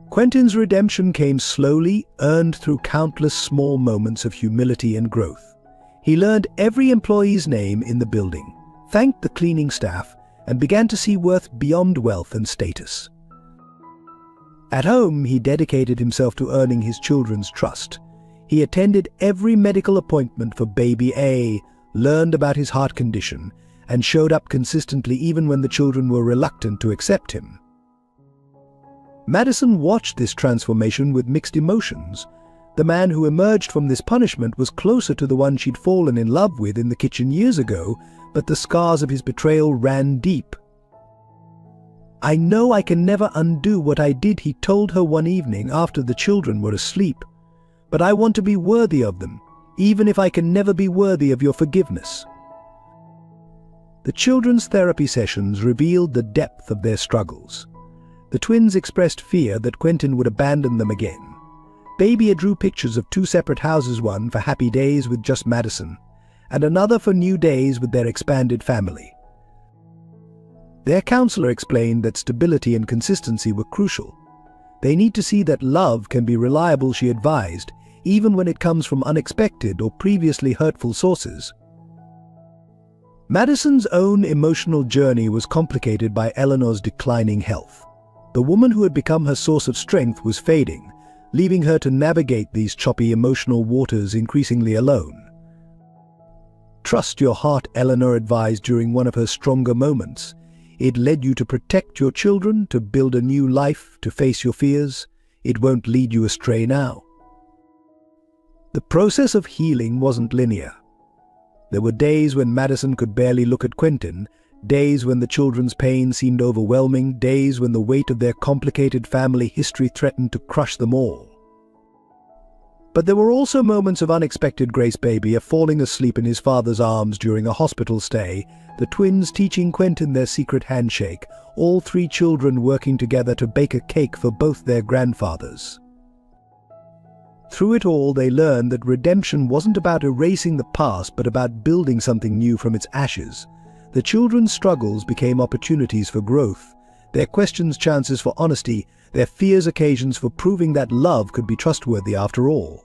Quentin's redemption came slowly, earned through countless small moments of humility and growth. He learned every employee's name in the building, thanked the cleaning staff, and began to see worth beyond wealth and status. At home, he dedicated himself to earning his children's trust. He attended every medical appointment for Baby A, learned about his heart condition, and showed up consistently even when the children were reluctant to accept him. Madison watched this transformation with mixed emotions. The man who emerged from this punishment was closer to the one she'd fallen in love with in the kitchen years ago, but the scars of his betrayal ran deep. "I know I can never undo what I did," he told her one evening after the children were asleep. "But I want to be worthy of them, even if I can never be worthy of your forgiveness." The children's therapy sessions revealed the depth of their struggles. The twins expressed fear that Quentin would abandon them again. Baby drew pictures of two separate houses, one for happy days with just Madison, and another for new days with their expanded family. Their counselor explained that stability and consistency were crucial. They need to see that love can be reliable, she advised, even when it comes from unexpected or previously hurtful sources. Madison's own emotional journey was complicated by Eleanor's declining health. The woman who had become her source of strength was fading, leaving her to navigate these choppy emotional waters increasingly alone. "Trust your heart," Eleanor advised during one of her stronger moments. "It led you to protect your children, to build a new life, to face your fears. It won't lead you astray now." The process of healing wasn't linear. There were days when Madison could barely look at Quentin, days when the children's pain seemed overwhelming, days when the weight of their complicated family history threatened to crush them all. But there were also moments of unexpected grace. Baby falling asleep in his father's arms during a hospital stay, the twins teaching Quentin their secret handshake, all three children working together to bake a cake for both their grandfathers. Through it all, they learned that redemption wasn't about erasing the past, but about building something new from its ashes. The children's struggles became opportunities for growth, their questions chances for honesty, their fears occasions for proving that love could be trustworthy after all.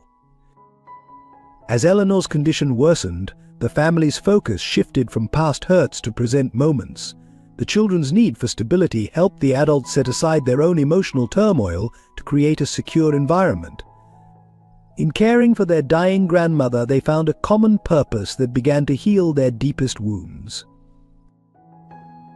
As Eleanor's condition worsened, the family's focus shifted from past hurts to present moments. The children's need for stability helped the adults set aside their own emotional turmoil to create a secure environment. In caring for their dying grandmother, they found a common purpose that began to heal their deepest wounds.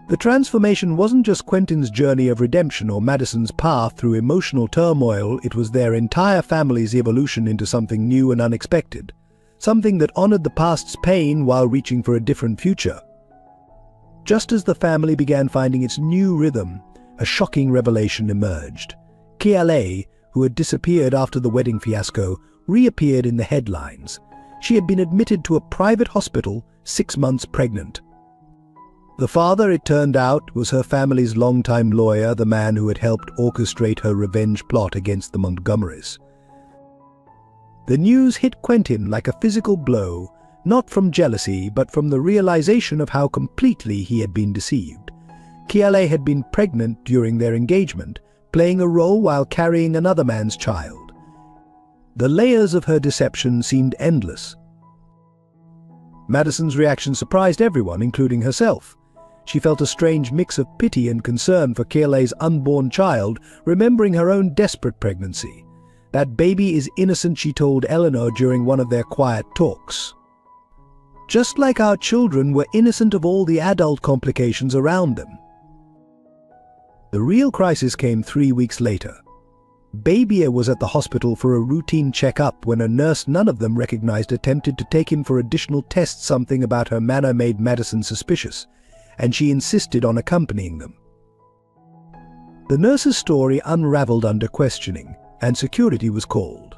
The transformation wasn't just Quentin's journey of redemption or Madison's path through emotional turmoil, it was their entire family's evolution into something new and unexpected, something that honored the past's pain while reaching for a different future. Just as the family began finding its new rhythm, a shocking revelation emerged. Kiale, who had disappeared after the wedding fiasco, reappeared in the headlines. She had been admitted to a private hospital, 6 months pregnant. The father, it turned out, was her family's longtime lawyer, the man who had helped orchestrate her revenge plot against the Montgomerys. The news hit Quentin like a physical blow, not from jealousy, but from the realization of how completely he had been deceived. Kiale had been pregnant during their engagement, playing a role while carrying another man's child. The layers of her deception seemed endless. Madison's reaction surprised everyone, including herself. She felt a strange mix of pity and concern for Kiale's unborn child, remembering her own desperate pregnancy. "That baby is innocent," she told Eleanor during one of their quiet talks. "Just like our children were innocent of all the adult complications around them." The real crisis came 3 weeks later. Babia was at the hospital for a routine checkup when a nurse none of them recognized attempted to take him for additional tests. Something about her manner made Madison suspicious, and she insisted on accompanying them. The nurse's story unraveled under questioning, and security was called.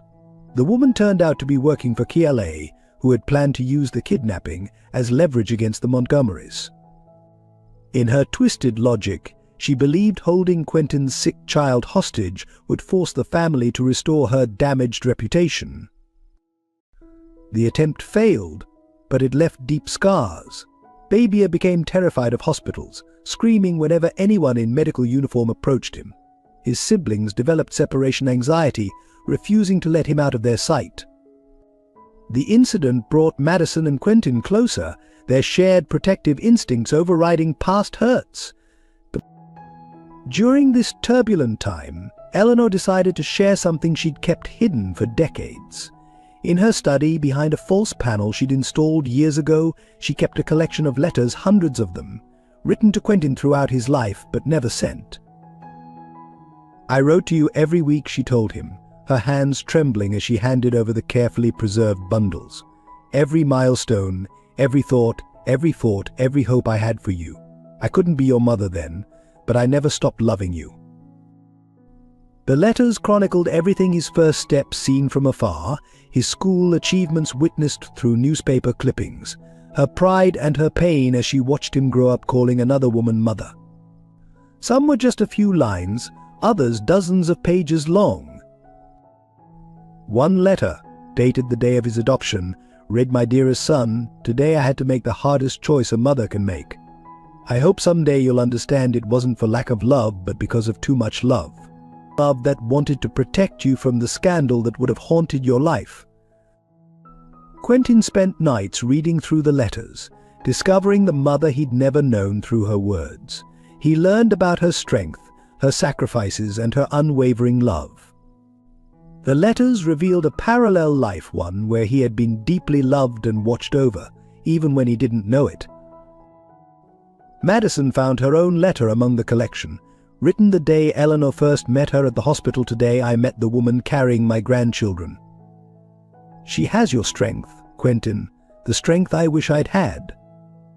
The woman turned out to be working for Kiale, who had planned to use the kidnapping as leverage against the Montgomerys. In her twisted logic, she believed holding Quentin's sick child hostage would force the family to restore her damaged reputation. The attempt failed, but it left deep scars. Babia became terrified of hospitals, screaming whenever anyone in medical uniform approached him. His siblings developed separation anxiety, refusing to let him out of their sight. The incident brought Madison and Quentin closer, their shared protective instincts overriding past hurts. During this turbulent time, Eleanor decided to share something she'd kept hidden for decades. In her study, behind a false panel she'd installed years ago, she kept a collection of letters, hundreds of them, written to Quentin throughout his life but never sent. "I wrote to you every week," she told him, her hands trembling as she handed over the carefully preserved bundles. "Every milestone, every thought, every hope I had for you. I couldn't be your mother then, but I never stopped loving you." The letters chronicled everything: his first steps seen from afar, his school achievements witnessed through newspaper clippings, her pride and her pain as she watched him grow up calling another woman mother. Some were just a few lines, others dozens of pages long. One letter, dated the day of his adoption, read, "My dearest son, today I had to make the hardest choice a mother can make. I hope someday you'll understand it wasn't for lack of love, but because of too much love. Love that wanted to protect you from the scandal that would have haunted your life." Quentin spent nights reading through the letters, discovering the mother he'd never known through her words. He learned about her strength, her sacrifices, and her unwavering love. The letters revealed a parallel life, one where he had been deeply loved and watched over, even when he didn't know it. Madison found her own letter among the collection, written the day Eleanor first met her at the hospital. "Today I met the woman carrying my grandchildren. She has your strength, Quentin, the strength I wish I'd had.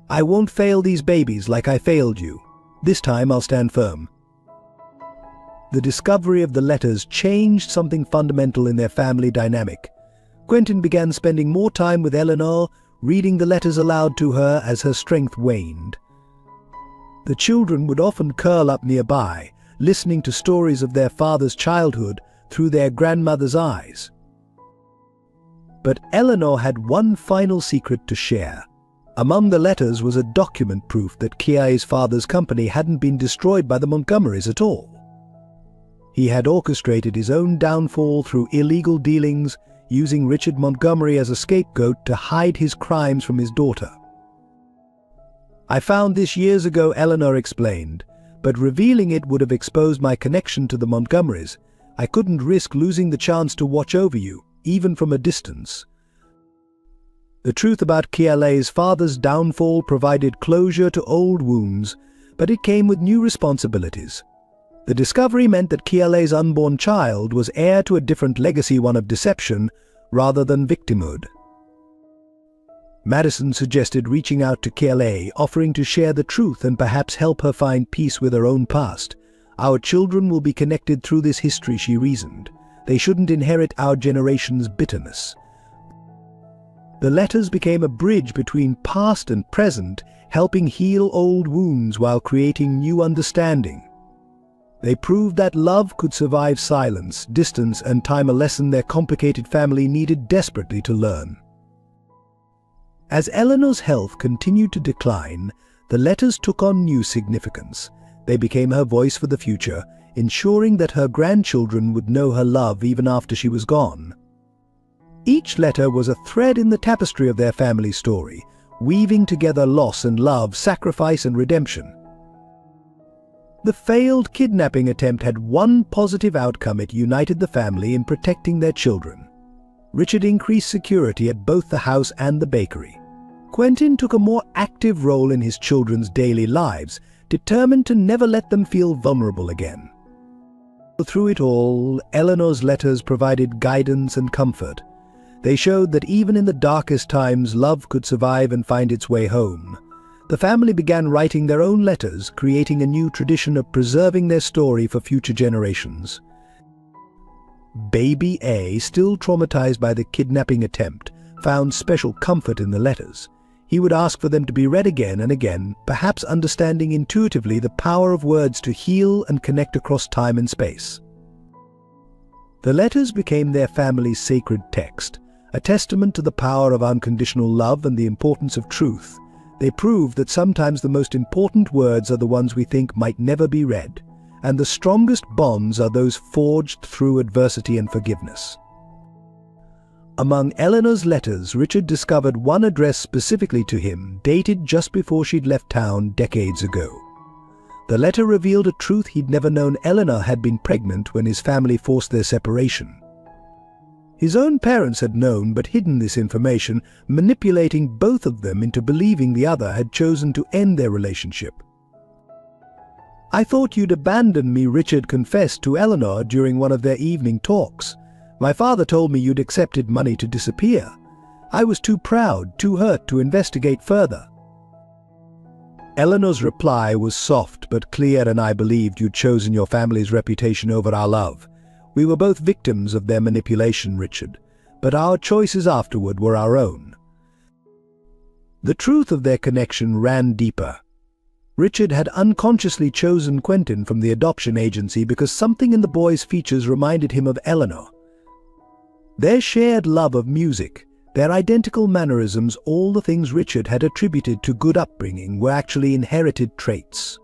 I won't fail these babies like I failed you. This time I'll stand firm." The discovery of the letters changed something fundamental in their family dynamic. Quentin began spending more time with Eleanor, reading the letters aloud to her as her strength waned. The children would often curl up nearby, listening to stories of their father's childhood through their grandmother's eyes. But Eleanor had one final secret to share. Among the letters was a document proof that Kiai's father's company hadn't been destroyed by the Montgomerys at all. He had orchestrated his own downfall through illegal dealings, using Richard Montgomery as a scapegoat to hide his crimes from his daughter. "I found this years ago," Eleanor explained, "but revealing it would have exposed my connection to the Montgomerys. I couldn't risk losing the chance to watch over you, even from a distance." The truth about Kiale's father's downfall provided closure to old wounds, but it came with new responsibilities. The discovery meant that Kiale's unborn child was heir to a different legacy, one of deception rather than victimhood. Madison suggested reaching out to Kiale, offering to share the truth and perhaps help her find peace with her own past. Our children will be connected through this history, she reasoned. They shouldn't inherit our generation's bitterness. The letters became a bridge between past and present, helping heal old wounds while creating new understanding. They proved that love could survive silence, distance, and time, a lesson their complicated family needed desperately to learn. As Eleanor's health continued to decline, the letters took on new significance. They became her voice for the future, ensuring that her grandchildren would know her love even after she was gone. Each letter was a thread in the tapestry of their family story, weaving together loss and love, sacrifice and redemption. The failed kidnapping attempt had one positive outcome: it united the family in protecting their children. Richard increased security at both the house and the bakery. Quentin took a more active role in his children's daily lives, determined to never let them feel vulnerable again. Through it all, Eleanor's letters provided guidance and comfort. They showed that even in the darkest times, love could survive and find its way home. The family began writing their own letters, creating a new tradition of preserving their story for future generations. Baby A, still traumatized by the kidnapping attempt, found special comfort in the letters. He would ask for them to be read again and again, perhaps understanding intuitively the power of words to heal and connect across time and space. The letters became their family's sacred text, a testament to the power of unconditional love and the importance of truth. They proved that sometimes the most important words are the ones we think might never be read, and the strongest bonds are those forged through adversity and forgiveness. Among Eleanor's letters, Richard discovered one addressed specifically to him, dated just before she'd left town decades ago. The letter revealed a truth he'd never known: Eleanor had been pregnant when his family forced their separation. His own parents had known but hidden this information, manipulating both of them into believing the other had chosen to end their relationship. "I thought you'd abandoned me," Richard confessed to Eleanor during one of their evening talks. "My father told me you'd accepted money to disappear. I was too proud, too hurt to investigate further." Eleanor's reply was soft but clear: "And I believed you'd chosen your family's reputation over our love. We were both victims of their manipulation, Richard, but our choices afterward were our own." The truth of their connection ran deeper. Richard had unconsciously chosen Quentin from the adoption agency because something in the boy's features reminded him of Eleanor. Their shared love of music, their identical mannerisms, all the things Richard had attributed to good upbringing, were actually inherited traits.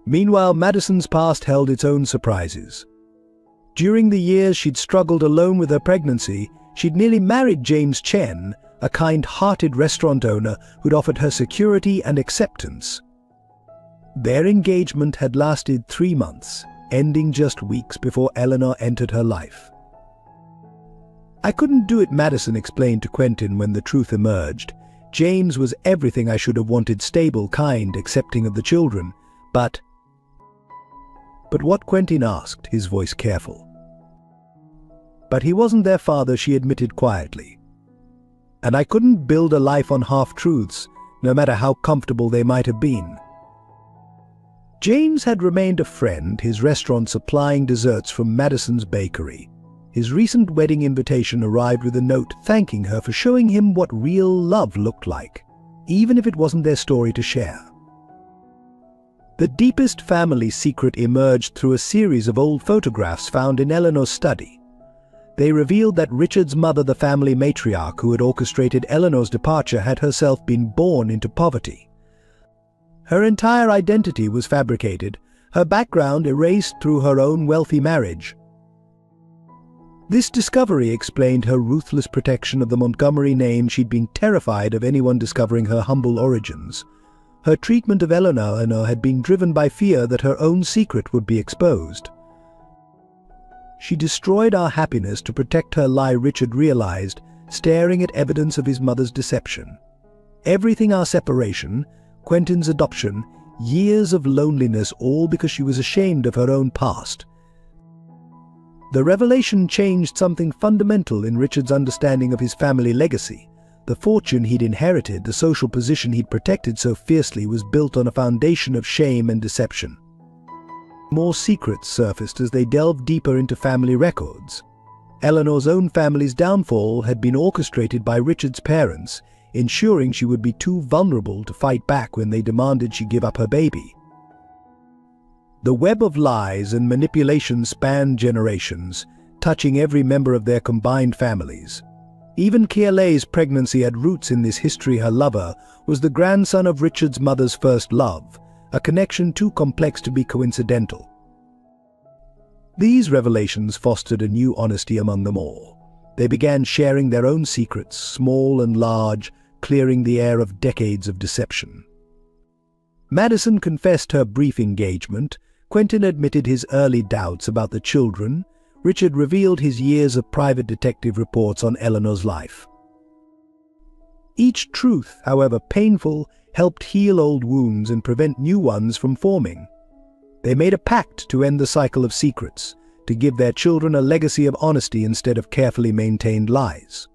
Meanwhile, Madison's past held its own surprises. During the years she'd struggled alone with her pregnancy, she'd nearly married James Chen, a kind-hearted restaurant owner who'd offered her security and acceptance. Their engagement had lasted 3 months, ending just weeks before Eleanor entered her life. "I couldn't do it," Madison explained to Quentin when the truth emerged. "James was everything I should have wanted: stable, kind, accepting of the children. But what?" Quentin asked, his voice careful. "But he wasn't their father," she admitted quietly. "And I couldn't build a life on half-truths, no matter how comfortable they might have been." James had remained a friend, his restaurant supplying desserts from Madison's bakery. His recent wedding invitation arrived with a note thanking her for showing him what real love looked like, even if it wasn't their story to share. The deepest family secret emerged through a series of old photographs found in Eleanor's study. They revealed that Richard's mother, the family matriarch who had orchestrated Eleanor's departure, had herself been born into poverty. Her entire identity was fabricated, her background erased through her own wealthy marriage. This discovery explained her ruthless protection of the Montgomery name. She'd been terrified of anyone discovering her humble origins. Her treatment of Eleanor had been driven by fear that her own secret would be exposed. "She destroyed our happiness to protect her lie," Richard realized, staring at evidence of his mother's deception. Everything: our separation, Quentin's adoption, Years of loneliness, all because she was ashamed of her own past. The revelation changed something fundamental in Richard's understanding of his family legacy. The fortune he'd inherited, the social position he'd protected so fiercely, was built on a foundation of shame and deception. More secrets surfaced as they delved deeper into family records. Eleanor's own family's downfall had been orchestrated by Richard's parents, ensuring she would be too vulnerable to fight back when they demanded she give up her baby. The web of lies and manipulation spanned generations, touching every member of their combined families. Even Kiale's pregnancy had roots in this history. Her lover was the grandson of Richard's mother's first love, a connection too complex to be coincidental. These revelations fostered a new honesty among them all. They began sharing their own secrets, small and large, clearing the air of decades of deception. Madison confessed her brief engagement. Quentin admitted his early doubts about the children. Richard revealed his years of private detective reports on Eleanor's life. Each truth, however painful, helped heal old wounds and prevent new ones from forming. They made a pact to end the cycle of secrets, to give their children a legacy of honesty instead of carefully maintained lies.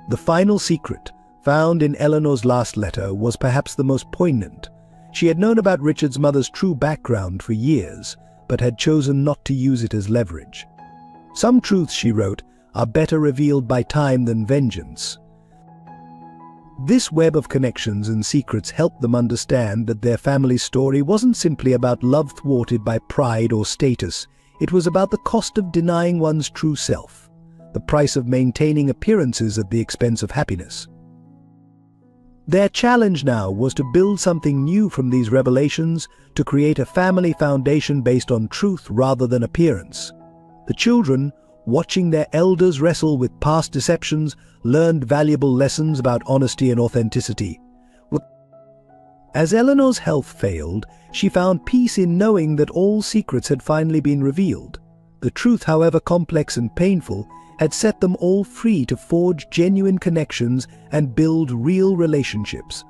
The final secret, found in Eleanor's last letter, was perhaps the most poignant. She had known about Richard's mother's true background for years, but had chosen not to use it as leverage. Some truths, she wrote, are better revealed by time than vengeance. This web of connections and secrets helped them understand that their family's story wasn't simply about love thwarted by pride or status. It was about the cost of denying one's true self, the price of maintaining appearances at the expense of happiness. Their challenge now was to build something new from these revelations, to create a family foundation based on truth rather than appearance. The children, watching their elders wrestle with past deceptions, learned valuable lessons about honesty and authenticity. As Eleanor's health failed, she found peace in knowing that all secrets had finally been revealed. The truth, however complex and painful, had set them all free to forge genuine connections and build real relationships.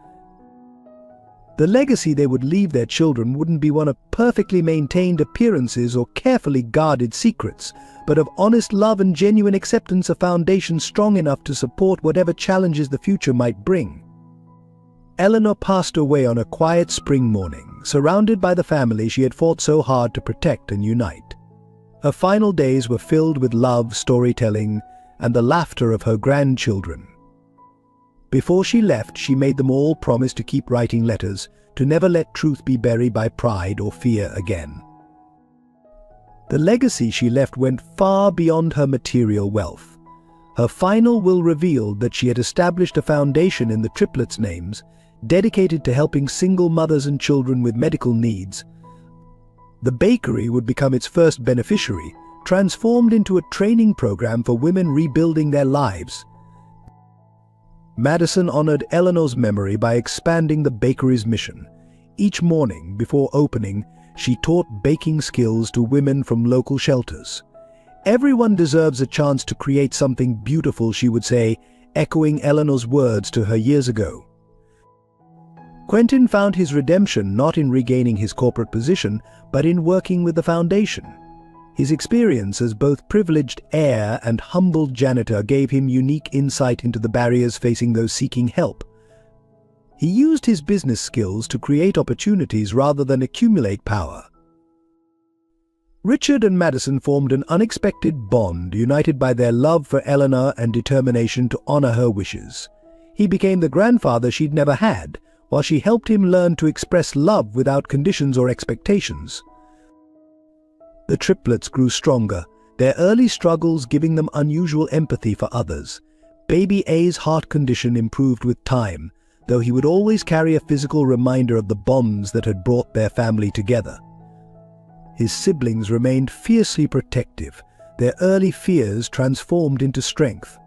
The legacy they would leave their children wouldn't be one of perfectly maintained appearances or carefully guarded secrets, but of honest love and genuine acceptance, a foundation strong enough to support whatever challenges the future might bring. Eleanor passed away on a quiet spring morning, surrounded by the family she had fought so hard to protect and unite. Her final days were filled with love, storytelling, and the laughter of her grandchildren. Before she left, she made them all promise to keep writing letters, to never let truth be buried by pride or fear again. The legacy she left went far beyond her material wealth. Her final will revealed that she had established a foundation in the triplets' names, dedicated to helping single mothers and children with medical needs. The bakery would become its first beneficiary, transformed into a training program for women rebuilding their lives. Madison honored Eleanor's memory by expanding the bakery's mission. Each morning, before opening, she taught baking skills to women from local shelters. "Everyone deserves a chance to create something beautiful," she would say, echoing Eleanor's words to her years ago. Quentin found his redemption not in regaining his corporate position, but in working with the foundation. His experience as both privileged heir and humbled janitor gave him unique insight into the barriers facing those seeking help. He used his business skills to create opportunities rather than accumulate power. Richard and Madison formed an unexpected bond, united by their love for Eleanor and determination to honor her wishes. He became the grandfather she'd never had, while she helped him learn to express love without conditions or expectations. The triplets grew stronger, their early struggles giving them unusual empathy for others. Baby A's heart condition improved with time, though he would always carry a physical reminder of the bonds that had brought their family together. His siblings remained fiercely protective, their early fears transformed into strength.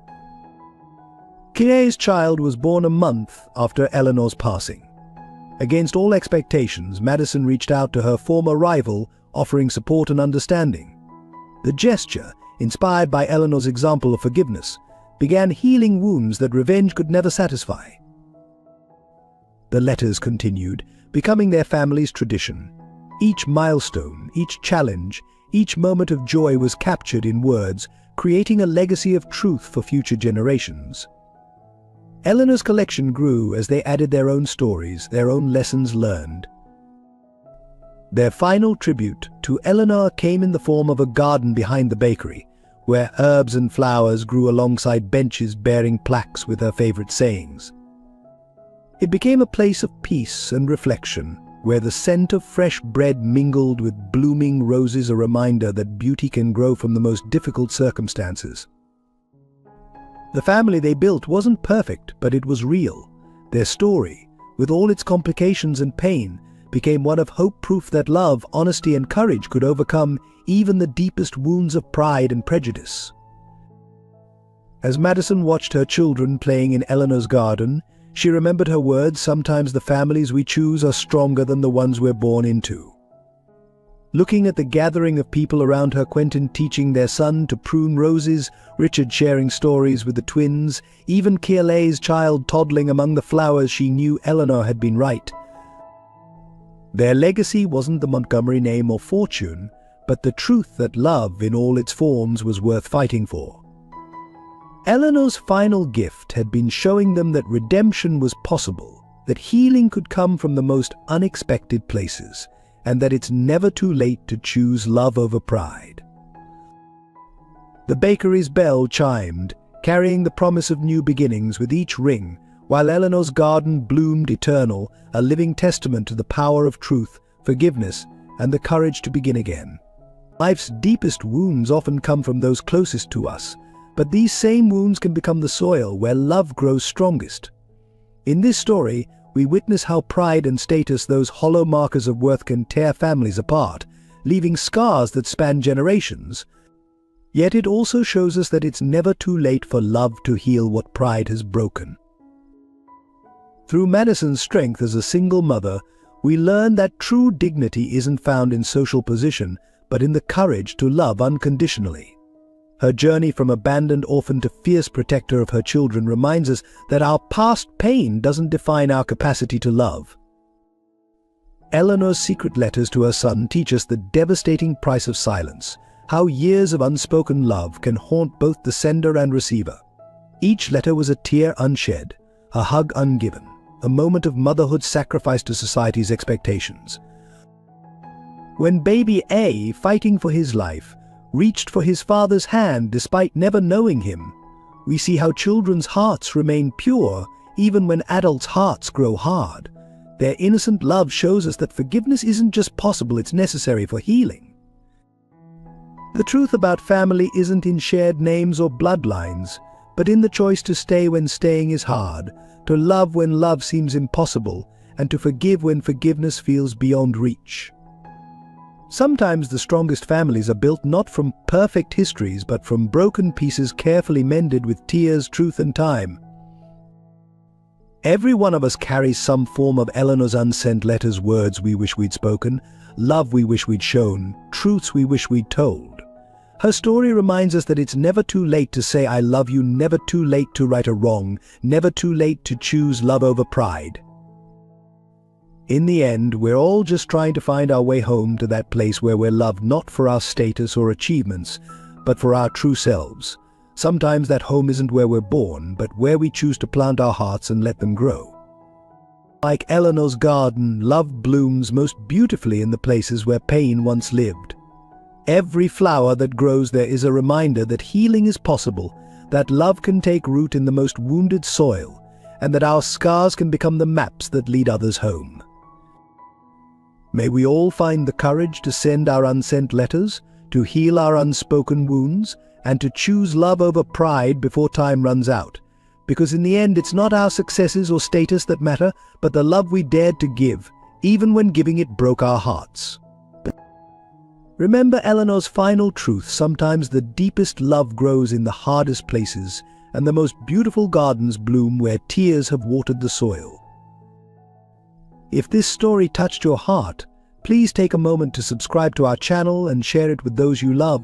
Kiale's child was born a month after Eleanor's passing. Against all expectations, Madison reached out to her former rival, offering support and understanding. The gesture, inspired by Eleanor's example of forgiveness, began healing wounds that revenge could never satisfy. The letters continued, becoming their family's tradition. Each milestone, each challenge, each moment of joy was captured in words, creating a legacy of truth for future generations. Eleanor's collection grew as they added their own stories, their own lessons learned. Their final tribute to Eleanor came in the form of a garden behind the bakery, where herbs and flowers grew alongside benches bearing plaques with her favorite sayings. It became a place of peace and reflection, where the scent of fresh bread mingled with blooming roses, a reminder that beauty can grow from the most difficult circumstances. The family they built wasn't perfect, but it was real. Their story, with all its complications and pain, became one of hope, proof that love, honesty, and courage could overcome even the deepest wounds of pride and prejudice. As Madison watched her children playing in Eleanor's garden, she remembered her words, "Sometimes the families we choose are stronger than the ones we're born into." Looking at the gathering of people around her, Quentin teaching their son to prune roses, Richard sharing stories with the twins, even Kealay's child toddling among the flowers, she knew Eleanor had been right. Their legacy wasn't the Montgomery name or fortune, but the truth that love in all its forms was worth fighting for. Eleanor's final gift had been showing them that redemption was possible, that healing could come from the most unexpected places, and that it's never too late to choose love over pride. The bakery's bell chimed, carrying the promise of new beginnings with each ring, while Eleanor's garden bloomed eternal, a living testament to the power of truth, forgiveness, and the courage to begin again. Life's deepest wounds often come from those closest to us, but these same wounds can become the soil where love grows strongest. In this story, we witness how pride and status, those hollow markers of worth, can tear families apart, leaving scars that span generations. Yet it also shows us that it's never too late for love to heal what pride has broken. Through Madison's strength as a single mother, we learn that true dignity isn't found in social position, but in the courage to love unconditionally. Her journey from abandoned orphan to fierce protector of her children reminds us that our past pain doesn't define our capacity to love. Eleanor's secret letters to her son teach us the devastating price of silence, how years of unspoken love can haunt both the sender and receiver. Each letter was a tear unshed, a hug ungiven, a moment of motherhood sacrificed to society's expectations. When baby A, fighting for his life, reached for his father's hand despite never knowing him, we see how children's hearts remain pure even when adults' hearts grow hard. Their innocent love shows us that forgiveness isn't just possible, it's necessary for healing. The truth about family isn't in shared names or bloodlines, but in the choice to stay when staying is hard, to love when love seems impossible, and to forgive when forgiveness feels beyond reach. Sometimes the strongest families are built not from perfect histories, but from broken pieces carefully mended with tears, truth, and time. Every one of us carries some form of Eleanor's unsent letters, words we wish we'd spoken, love we wish we'd shown, truths we wish we'd told. Her story reminds us that it's never too late to say I love you, never too late to right a wrong, never too late to choose love over pride. In the end, we're all just trying to find our way home to that place where we're loved not for our status or achievements, but for our true selves. Sometimes that home isn't where we're born, but where we choose to plant our hearts and let them grow. Like Eleanor's garden, love blooms most beautifully in the places where pain once lived. Every flower that grows there is a reminder that healing is possible, that love can take root in the most wounded soil, and that our scars can become the maps that lead others home. May we all find the courage to send our unsent letters, to heal our unspoken wounds, and to choose love over pride before time runs out. Because in the end, it's not our successes or status that matter, but the love we dared to give, even when giving it broke our hearts. Remember Eleanor's final truth: sometimes the deepest love grows in the hardest places, and the most beautiful gardens bloom where tears have watered the soil. If this story touched your heart, please take a moment to subscribe to our channel and share it with those you love.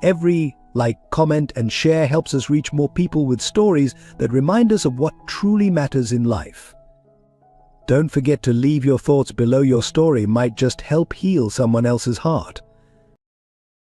Every like, comment, and share helps us reach more people with stories that remind us of what truly matters in life. Don't forget to leave your thoughts below. Your story might just help heal someone else's heart.